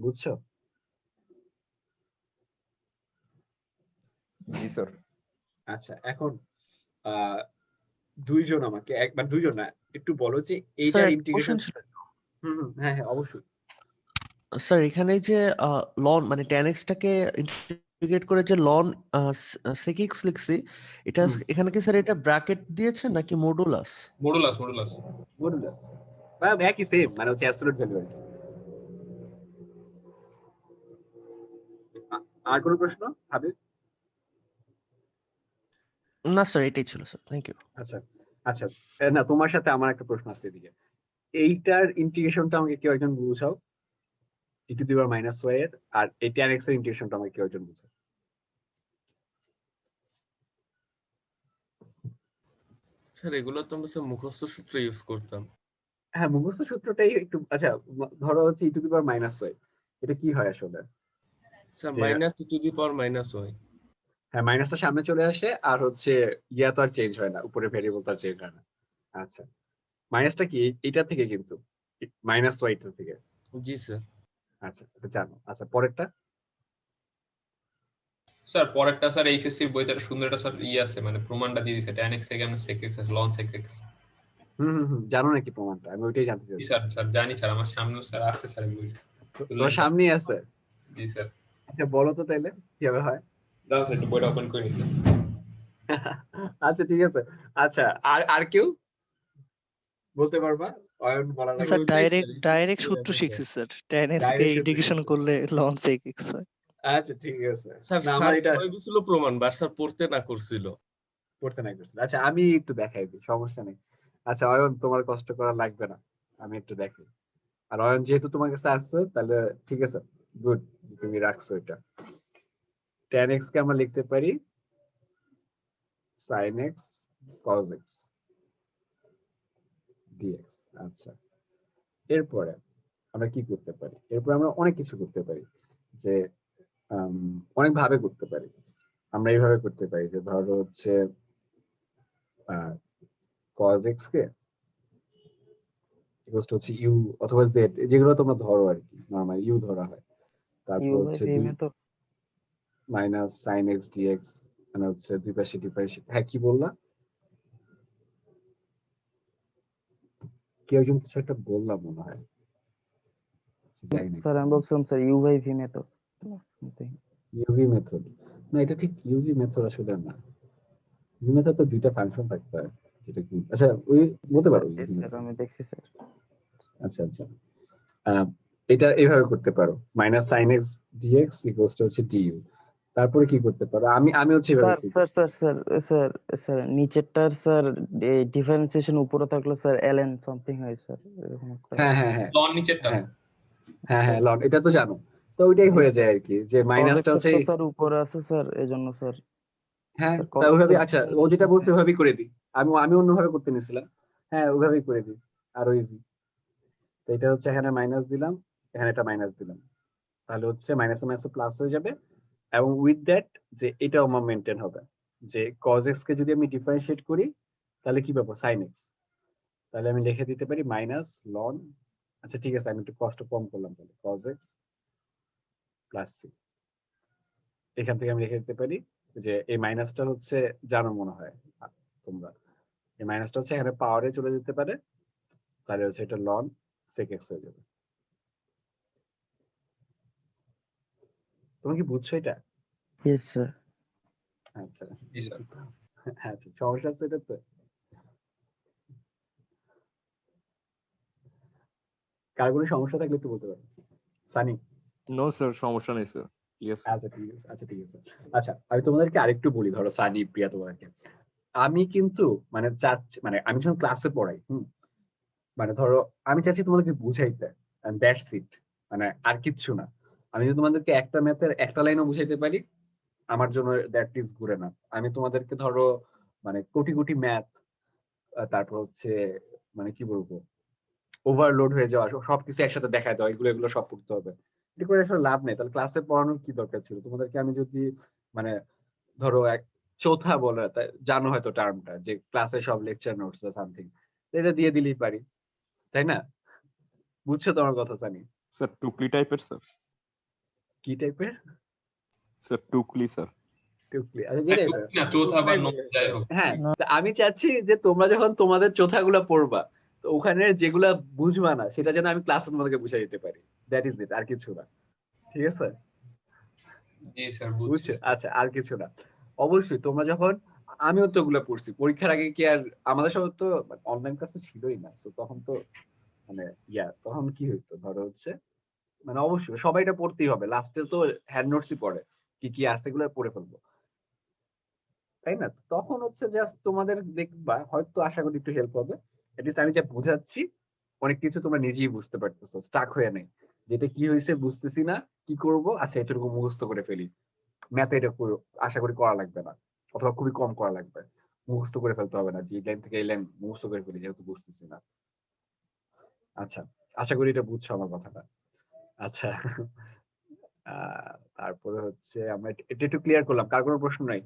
বুঝছো? জি স্যার। আচ্ছা এখন দুইজন আমাকে একবার, দুইজন না একটু বলো যে এইটার স্যার ইন্টিগ্রেশন। কোশ্চেন ছিল। হ্যাঁ হ্যাঁ অবশ্যই। স্যার এখানে যে লন মানে tan x টাকে ইন্টিগ্রেট করে যে লন sec x লিখছি, এটা এখানে কি স্যার এটা ব্র্যাকেট দিয়েছেন নাকি মডুলাস? মডুলাস মডুলাস বা একই সেম, মানে হচ্ছে অ্যাবসলিউট ভ্যালু। আর কোনো প্রশ্ন হাবিব? না স্যার এটাই ছিল স্যার, থ্যাংক ইউ। আচ্ছা আচ্ছা, না তোমার সাথে আমার একটা প্রশ্ন আছে এদিকে। এইটার ইন্টিগ্রেশনটা আমাকে কেউ একজন বুঝাও, e⁻y এর, আর এই tan x এর ইন্টিগ্রেশনটা আমাকে কেউ একজন বুঝাও। স্যার এগুলো তো আমরা মুখস্থ সূত্র ইউজ করতাম। হ্যাঁ মুখস্থ সূত্রটাই একটু। আচ্ছা ধরো হচ্ছে e⁻−y, এটা কি হয় আসলে? Sir -e⁻−y। হ্যাঁ মাইনাসটা সামনে চলে আসে, আর হচ্ছে ইয়া তো আর চেঞ্জ হয় না, উপরে ভেরিয়েবল তো আর চেঞ্জ হয় না। আচ্ছা মাইনাসটা কি এটা থেকে, কিন্তু -y থেকে? জি স্যার। আচ্ছা এটা জানো। আচ্ছা পরেরটা স্যার, পরেরটা স্যার এইচএসসির বইতে একটা সুন্দর একটা স্যার আছে, মানে প্রমাণটা দিয়ে দিয়েছে tan x থেকে আমরা sec x ln sec x। জানো নাকি প্রমাণটা? আমি ওইটাই জানতে চাই। স্যার জানি স্যার, আমার সামনেও স্যার আছে স্যার বই। তোমার সামনেই আছে? জি স্যার। আচ্ছা বলো তো তাইলে কিভাবে হয়। দাও স্যার একটু বইটা ওপেন করে নিচ্ছি। আচ্ছা ঠিক আছে। আচ্ছা আর কেউ বলতে পারবা? অয়ন বলার আগে। স্যার ডাইরেক্ট সূত্র শিখছি স্যার, tan x কে ইন্টিগ্রেশন করলে ln sec x হয়। আচ্ছা ঠিক আছে। স্যার না আমার এটা হয়ে গেছিল প্রমাণ, বাট স্যার পড়তে না করছিল। আচ্ছা আমি একটু দেখাই দিই, সমস্যা নেই। আচ্ছা অয়ন তোমার কষ্ট করা লাগবে না, আমি একটু দেখাই। আর অয়ন যেহেতু তোমার কাছে আসছে তাহলে ঠিক আছে, গুড তুমি রাখছো এটা। tan x কে আমরা লিখতে পারি sin x cos x dx। আচ্ছা এরপরে আমরা কি করতে পারি? এরপর আমরা অনেক কিছু করতে পারি, যে অনেক ভাবে করতে পারি। আমরা এইভাবে করতে পারি যে ধরো হচ্ছে cos x K equal to হচ্ছে u অথবা z, যেগুলো তোমরা ধরো আর কি, নরমালি u ধরা হয়। তারপর হচ্ছে মাইনাস sin x dx, মানে হচ্ছে দুই পাশে ডিফারেন্সিয়েট। হ্যাঁ কি বললা? কেউ একজন কিছু একটা বললাম মনে হয়। স্যার আমি বলছিলাম sir u/v method. uv method না, এটা ঠিক uv মেথড আসলে না। uv মেথড তো দুইটা ফাংশন থাকতে হয়, যেটা কি আচ্ছা ওই বলতে পারো আমি দেখছি স্যার। আচ্ছা আচ্ছা এটা এইভাবে করতে পারো, minus sin x dx equals to হচ্ছে du। তারপরে কি করতে পারো? আমি হচ্ছে এইভাবে স্যার নিচেরটার স্যার ডিফারেন্সিয়েশন উপরে থাকলে স্যার ln সামথিং হয় স্যার, এরকম একটা। হ্যাঁ লন নিচেরটা। হ্যাঁ লন, এটা তো জানো। তো ওইটাই হয়ে যায় আর কি, যে মাইনাসটা হচ্ছে স্যার উপরে আছে স্যার, এজন্য স্যার। হ্যাঁ তা ওইভাবে। আচ্ছা ও যেটা বলছে ওইভাবেই করে দিই। আমি অন্যভাবে করতে নিছিলাম। হ্যাঁ ওইভাবেই করে দিই, আরো ইজি। তো এটা হচ্ছে এখানে মাইনাস দিলাম, এখানে এটা মাইনাস দিলাম, তাহলে হচ্ছে মাইনাস মাইনাস প্লাস হয়ে যাবে। এবং উইথ দ্যাট যে এটাও আমার মেনটেন হবে, যে cos x কে যদি আমি ডিফারেন্সিয়েট করি তাহলে কি পাবো? sin x। তাহলে আমি লিখে দিতে পারি মাইনাস লন। আচ্ছা ঠিক আছে, আমি একটু কষ্ট কম করলাম, তাহলে cos x প্লাস c। এখান থেকে আমি লিখে দিতে পারি যে এই মাইনাসটা হচ্ছে জানো মনে হয় তোমরা, এই মাইনাসটা হচ্ছে এখানে পাওয়ারে চলে যেতে পারে, তাহলে হচ্ছে এটা লন sec x হয়ে যাবে। তুমি কি বুঝছো এটা? Yes sir. আচ্ছা আচ্ছা সমস্যা আছে এটা তো? কার কোনো সমস্যা থাকলে একটু বলতে পারো। সানি? নো স্যার, সমস্যা নেই স্যার। ইয়েস। আচ্ছা ঠিক আছে। আচ্ছা আমি তোমাদেরকে আরেকটু বলি, ধরো সানি প্রিয়া তোমাদেরকে আমি কিন্তু মানে চাচ্ছি, মানে আমি যখন ক্লাসে পড়াই, মানে ধরো আমি চাচ্ছি তোমাদেরকে বুঝাইতে, দ্যাটস ইট, মানে আর কিচ্ছু না। আমি যদি তোমাদেরকে একটা ম্যাথের একটা লাইনও বুঝাইতে পারি, আমার জন্য দ্যাট ইজ গুড এনাফ। আমি তোমাদেরকে ধরো মানে কোটি কোটি ম্যাথ, তারপর হচ্ছে মানে কি বলবো, ওভারলোড হয়ে যাওয়া, সবকিছু একসাথে দেখায় দেওয়া, এগুলো এগুলো সব করতে হবে, এটা করে আসলে লাভ নেই। তাহলে ক্লাসে পড়ানোর কি দরকার ছিল? তোমাদেরকে আমি যদি মানে ধরো এক চৌথা বলে, জানো হয়তো টার্মটা, যে ক্লাসে সব লেকচার নোটস বা সামথিং, এটা দিয়ে দিলেই পারি, তাই না? বুঝছো তোমার কথা জানি? স্যার টুকলি টাইপের স্যার। কি টাইপের স্যার টুকলি স্যার। টুকলি, আচ্ছা যেটাই হোক। না চৌথা বা নোট যাই হোক। হ্যাঁ, আমি চাচ্ছি যে তোমরা যখন তোমাদের চৌথাগুলা পড়বা, তো ওখানে যেগুলা বুঝবা না সেটা যেন আমি ক্লাসে তোমাদেরকে বুঝাই দিতে পারি, দ্যাট ইজ ইট, আর কিছু না। ঠিক আছে? জি স্যার বুঝছো? আচ্ছা, আর কিছু না। অবশ্যই তোমরা যখন, আমিও তো ওগুলো পড়ছি পরীক্ষার আগে, কি আর আমাদের সব তো অনলাইন ক্লাস তো ছিলই না, তো তখন তো মানে তখন কি হইতো ধরো হচ্ছে, মানে অবশ্যই সবাই এটা পড়তেই হবে, লাস্টে তো হ্যান্ড নোটসই পড়ে, কি কি আছে এগুলো পড়ে ফেলবো, তাই না? তখন হচ্ছে জাস্ট তোমাদের দেখবা হয়তো আশা করি একটু হেল্প হবে। এটলিস্ট আমি যা বুঝাচ্ছি অনেক কিছু তোমরা নিজেই বুঝতে পারতেছো, স্টাক হয়ে নেই, যেটা কি হয়েছে বুঝতেছি না, কি করব, আচ্ছা এটুকু মুখস্থ করে ফেলি। ম্যাথে এটা আশা করি করা লাগবে না, অথবা খুবই কম করা লাগবে, মুখস্থ করে ফেলতে হবে না, যে এই লাইন থেকে এই লাইন মুখস্থ করে ফেলি যেহেতু বুঝতেছি না। আচ্ছা, আশা করি এটা বুঝছো আমার কথাটা। আচ্ছা, তারপরে হচ্ছে আমরা এটা একটু ক্লিয়ার করলাম। কার কোনো প্রশ্ন নাই?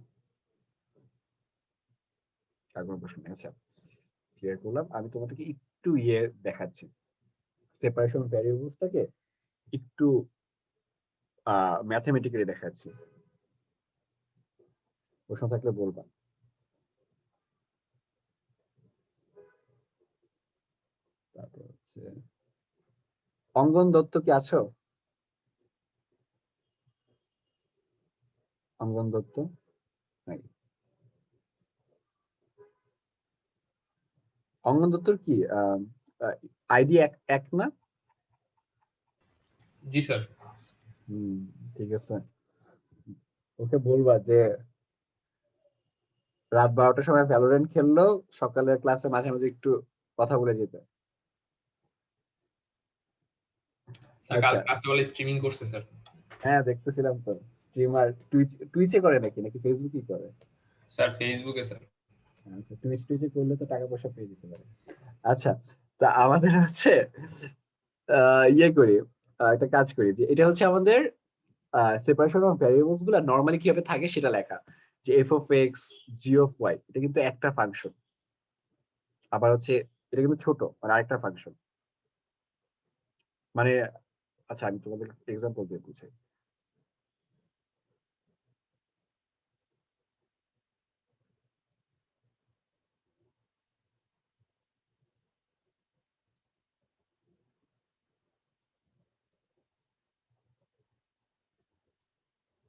কার কোনো প্রশ্ন নেই? আচ্ছা, ক্লিয়ার করলাম। আমি তোমাদেরকে একটু দেখাচ্ছি, সেপারেশন ভ্যারিয়েবলসটাকে একটু ম্যাথমেটিক্যালি দেখাচ্ছি, প্রশ্ন থাকলে বলবা। তারপর হচ্ছে অঙ্গন দত্ত, কি আছো? অঙ্গন দত্ত নাই। অঙ্গন দত্তর কি আইডি এক না? জি স্যার। ঠিক আছে, ওকে বলবা যে রাত 12টার সময় ভ্যালোরেন্ট খেললো, সকালের ক্লাসে মাঝে মাঝে একটু কথা বলে যেতে। স্ট্রিমিং করছে স্যার। হ্যাঁ দেখতেছিলাম তো, স্ট্রিমার টুইচে করে নাকি ফেসবুকই করে? স্যার ফেসবুকে স্যার। আচ্ছা, টুইচে করলে তো টাকা পয়সা পেয়ে যেতে পারে। আচ্ছা, তা আমাদের হচ্ছে করি, একটা কাজ করি, যে এটা হচ্ছে আমাদের সেপারেশন অফ ভ্যারিয়েবলস গুলা নরমালি কিভাবে থাকে সেটা লেখা, যে f of x g of y, এটা কিন্তু একটা ফাংশন, আবার হচ্ছে এটা কিন্তু ছোট, মানে আরেকটা ফাংশন, মানে আচ্ছা আমি তোমাদের এক্সাম্পল দিয়ে বুঝাই।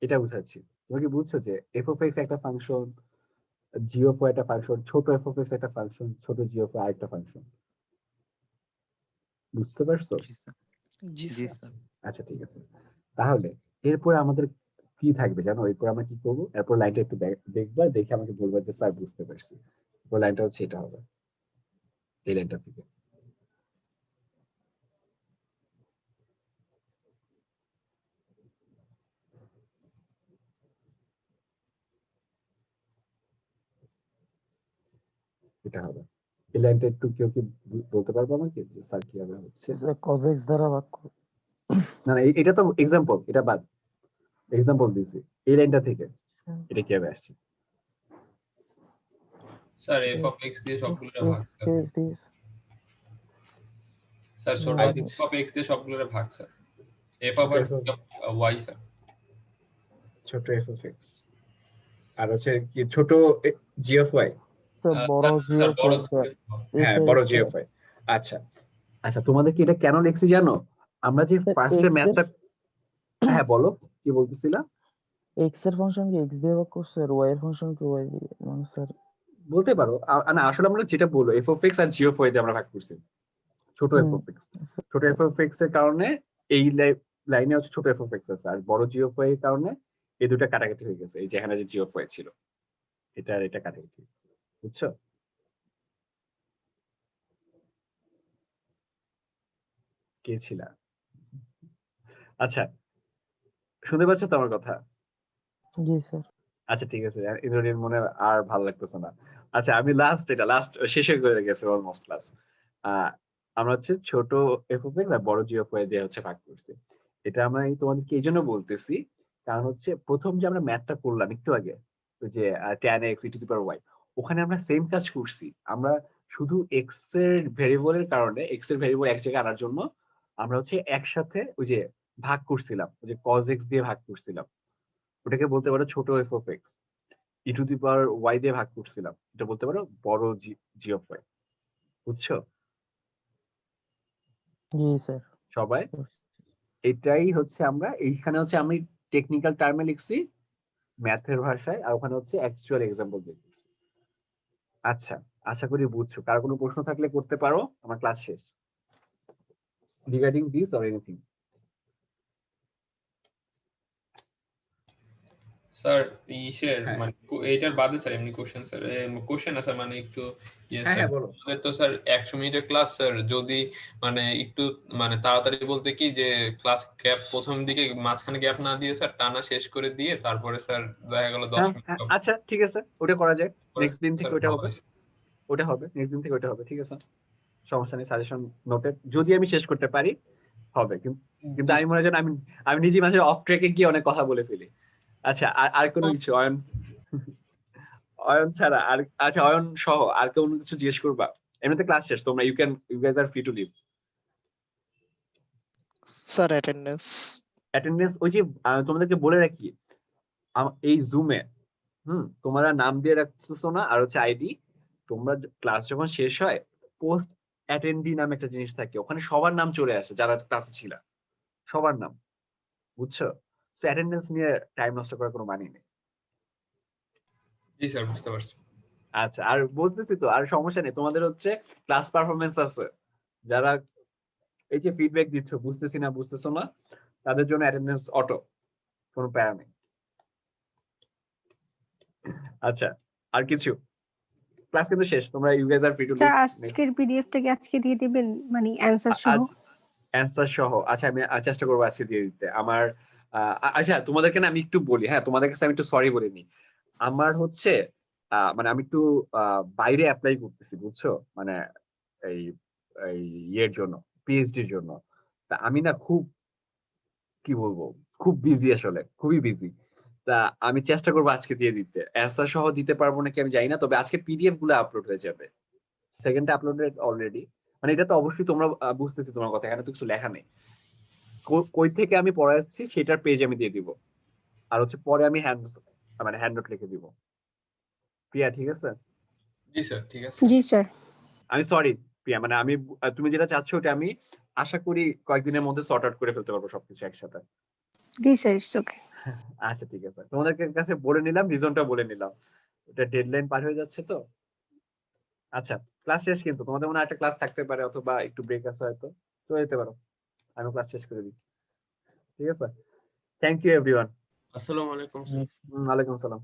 এটা বুঝাচ্ছি, তুমি কি বুঝছো যে এফ অফ এক্স একটা ফাংশন, জি অফ ওয়াই একটা ফাংশন, ছোট এফ অফ এক্স একটা ফাংশন, ছোট জি অফ ওয়াই আরেকটা ফাংশন, বুঝতে পারছো? জি স্যার। আচ্ছা ঠিক আছে, তাহলে এরপরে আমাদের কি থাকবে জানো? এরপর আমরা কি করবো, এরপর লাইনটা একটু দেখবা, দেখে আমাকে বলবা যে স্যার বুঝতে পারছি। এরপর লাইনটা হচ্ছে এটা হবে, এই লাইনটা থেকে। এটা হবে, এই লাইনটা একটু কেউ কি বলতে পারবো আমাকে যে স্যার কিভাবে হচ্ছে? cos x দ্বারা ভাগ করো। না না, এটা তো এক্সাম্পল, এটা বাদ, এক্সাম্পল দিছি, এই লাইনটা থেকে এটা কিভাবে আসছে? স্যার এফ অফ এক্স দিয়ে সবগুলোর ভাগ স্যার, ছোট এফ অফ এক্স দিয়ে সবগুলোর ভাগ sir, f of y sir, ছোট এফ অফ এক্স, আর হচ্ছে কি ছোট জি অফ ওয়াই, বড় জি অফ ওয়াই, হ্যাঁ বড় জি অফ ওয়াই। আচ্ছা আচ্ছা, তোমাদের কি এটা কেন লিখছি জানো? আমরা যে ফার্স্টে ম্যাথটা, হ্যাঁ বলো কি বলতেছিলা? এক্স এর ফাংশন কি এক্স দিয়ে ভাগ করছে আর ওয়াই এর ফাংশন কি ওয়াই দিয়ে, মানে স্যার বলতে পারো না, আসলে আমরা যেটা বলবো এফ অফ এক্স আর জি অফ ওয়াই দিয়ে আমরা ভাগ করছি, ছোট এফ অফ এক্স, ছোট এফ অফ এক্স এর কারণে এই লাইনে হচ্ছে ছোট এফ অফ এক্স আছে, আর বড় জি অফ ওয়াই এর কারণে এই দুটো কাটাকাটি হয়ে গেছে, এই যে এখানে যে জি অফ ওয়াই ছিল এটা আর এটা কাটাকাটি। বুঝছো? কে ছিল? আচ্ছা, শুনতে পাচ্ছ তো আমার কথা? জি স্যার। আচ্ছা ঠিক আছে, ইন্দ্রনীল মনে হয় আর ভালো লাগতেছে না। আচ্ছা আমি লাস্ট শেষে করে গেছে অলমোস্ট ক্লাস। আমরা হচ্ছে ছোট এফ অফ এক্স আর বড় জি অফ ওয়াই দিয়ে হচ্ছে ভাগ করছি। এটা আমি তোমাদেরকে এই জন্য বলতেছি, কারণ হচ্ছে প্রথম যে আমরা ম্যাথটা করলাম একটু আগে, ওই যে tan x e to the power y, ওখানে আমরা সেম কাজ করছি। আমরা শুধু এক্স এর ভেরিয়েবলের কারণে, এক্স এর ভেরিয়েবল এক জায়গায় আনার জন্য আমরা হচ্ছে একসাথে ওই যে ভাগ করছিলাম, ওই যে cos x দিয়ে ভাগ করছিলাম। ওটাকে বলতে পারো ছোট f of x. E to the power y দিয়ে ভাগ করছিলাম, এটা বলতে পারো বড় জি অফ ওয়াই। বুঝছো জি স্যার। সবাই? এটাই হচ্ছে আমরা এইখানে হচ্ছে আমি টেকনিক্যাল টার্মে লিখছি ম্যাথের ভাষায়, আর ওখানে হচ্ছে অ্যাকচুয়াল এক্সাম্পল দিয়ে লিখছি। আচ্ছা, আশা করি বুঝছো। কার কোনো প্রশ্ন থাকলে করতে পারো, আমার ক্লাস শেষ। Regarding this or anything? Sir মানে এইটার বাদে স্যার এমনি কোশ্চেন স্যার, কোশ্চেন আছে মানে একটু স্যার বলো। আমাদের তো স্যার 100 মিনিটের ক্লাস স্যার, যদি মানে একটু মানে তাড়াতাড়ি বলতে কি যে ক্লাস গ্যাপ প্রথম দিকে মাঝখানে গ্যাপ না দিয়ে স্যার টানা শেষ করে দিয়ে তারপরে স্যার দেখা গেল 10 মিনিট। আচ্ছা ঠিক আছে, ওটা করা যায়। নেক্সট দিন থেকে ওটা হবে, নেক্সট দিন থেকে ওটা হবে। ঠিক আছে, সমস্যা নেই, সাজেশন নোটেড। যদি আমি শেষ করতে পারি হবে, কিন্তু আমি মনে হয় আমি নিজে মাঝে অফ ট্র্যাকে গিয়ে অনেক কথা বলে ফেলি। আচ্ছা, আর কোনো কিছু অয়ন ছাড়া আর, আচ্ছা অয়ন সহ আর কোনো কিছু জিজ্ঞেস করবা? এমনিতে ক্লাস শেষ, তোমরা you guys are free to leave. Sir attendance ওই যে তোমাদেরকে বলে রাখি, এই জুমে তোমরা নাম দিয়ে রাখতেছো না, আর হচ্ছে আইডি। তোমরা ক্লাস যখন শেষ হয়, পোস্ট অ্যাটেন্ডি নামে একটা জিনিস থাকে, ওখানে সবার নাম চলে আসে যারা ক্লাসে ছিল, সবার নাম। বুঝছো? সো অ্যাটেন্ডেন্স নিয়ে টাইম নষ্ট করার কোনো মানে নেই। জি স্যার, বুঝতে পারছি। আচ্ছা, আর বলতেছি তো, আর সমস্যা নেই। তোমাদের হচ্ছে ক্লাস পারফরমেন্স আছে, যারা এই যে ফিডব্যাক দিচ্ছ বুঝতেছি না বুঝতেছো না, তাদের জন্য অ্যাটেন্ডেন্স অটো, কোনো প্যারা নেই। আচ্ছা, আর কিছু? ক্লাস কিন্তু শেষ, তোমরা you guys are free to leave. Sir আজকের পিডিএফটা কি আজকে দিয়ে দিবেন, মানে অ্যানসার সহ? অ্যানসার সহ? আচ্ছা, আমি চেষ্টা করবো আজকে দিয়ে দিতে। আমার আচ্ছা তোমাদেরকে না আমি একটু বলি, হ্যাঁ তোমাদের কাছে আমি একটু সরি বলে নিই। আমার হচ্ছে মানে আমি একটু বাইরে অ্যাপ্লাই করতেছি, বুঝছো, মানে এই ইয়ের জন্য, পিএইচডির জন্য। তা আমি না খুব, কি বলবো, খুব বিজি, আসলে খুবই বিজি। তা আমি চেষ্টা করবো আজকে দিয়ে দিতে। অ্যানসার সহ দিতে পারবো নাকি আমি জানি না, তবে আজকে পিডিএফ গুলো আপলোড হয়ে যাবে। সেকেন্ডটা আপলোডেড অলরেডি। মানে এটা তো অবশ্যই তোমরা বুঝতেছি তোমার কথা, এখানে তো কিছু লেখা নেই। কই থেকে আমি পড়াচ্ছি সেটার পেজ আমি দিয়ে দিব, আর হচ্ছে পরে আমি হ্যান্ড নোট লিখে দিব। প্রিয়া, ঠিক আছে? জি স্যার, ঠিক আছে। জি স্যার। আমি সরি প্রিয়া, মানে আমি, তুমি যেটা চাচ্ছ ওটা আমি আশা করি কয়েকদিনের মধ্যে সর্ট আউট করে ফেলতে পারবো সবকিছু একসাথে। জি স্যার, ইটস ওকে। আচ্ছা ঠিক আছে, তোমাদের কাছে বলে নিলাম, রিজনটা বলে নিলাম। এটা ডেডলাইন পার হয়ে যাচ্ছে তো। আচ্ছা, ক্লাস শেষ, কিন্তু তোমাদের মনে হয় একটা ক্লাস থাকতে পারে, অথবা একটু ব্রেক আছে হয়তো, চলে যেতে পারো। আমি ক্লাস শেষ করে দিই। ঠিক আছে, থ্যাংক ইউ এভরিওয়ান। আসসালামু আলাইকুম স্যার। ওয়ালাইকুম সালাম।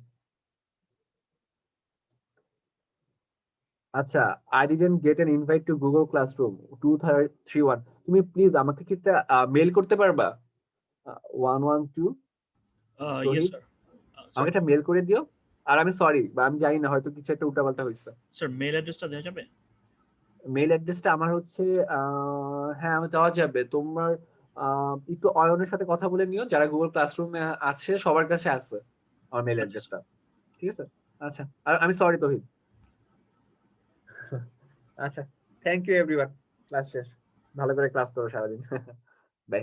আচ্ছা, I didn't get an invite to Google Classroom 2331. তুমি প্লিজ আমাকে কি একটা মেল করতে পারবা? 112 ইয়েস স্যার। আমাকে একটা মেল করে দিও। আর আমি সরি, আমি জানি না, হয়তো কিছু একটা উল্টাপাল্টা হয়েছে। স্যার মেল অ্যাড্রেসটা দেওয়া যাবে? মেল অ্যাড্রেসটা আমার হচ্ছে হ্যাঁ আমি দেওয়া যাবে। তোমার একটু অয়নের সাথে কথা বলে নিও, যারা গুগল ক্লাসরুমে আছে সবার কাছে আছে আমার মেল অ্যাড্রেসটা। ঠিক আছে? আচ্ছা, আর আমি সরি তহিদ। আচ্ছা, থ্যাংক ইউ এভরিওয়ান। ক্লাস শেষ, ভালো করে ক্লাস করো সারাদিন। বাই।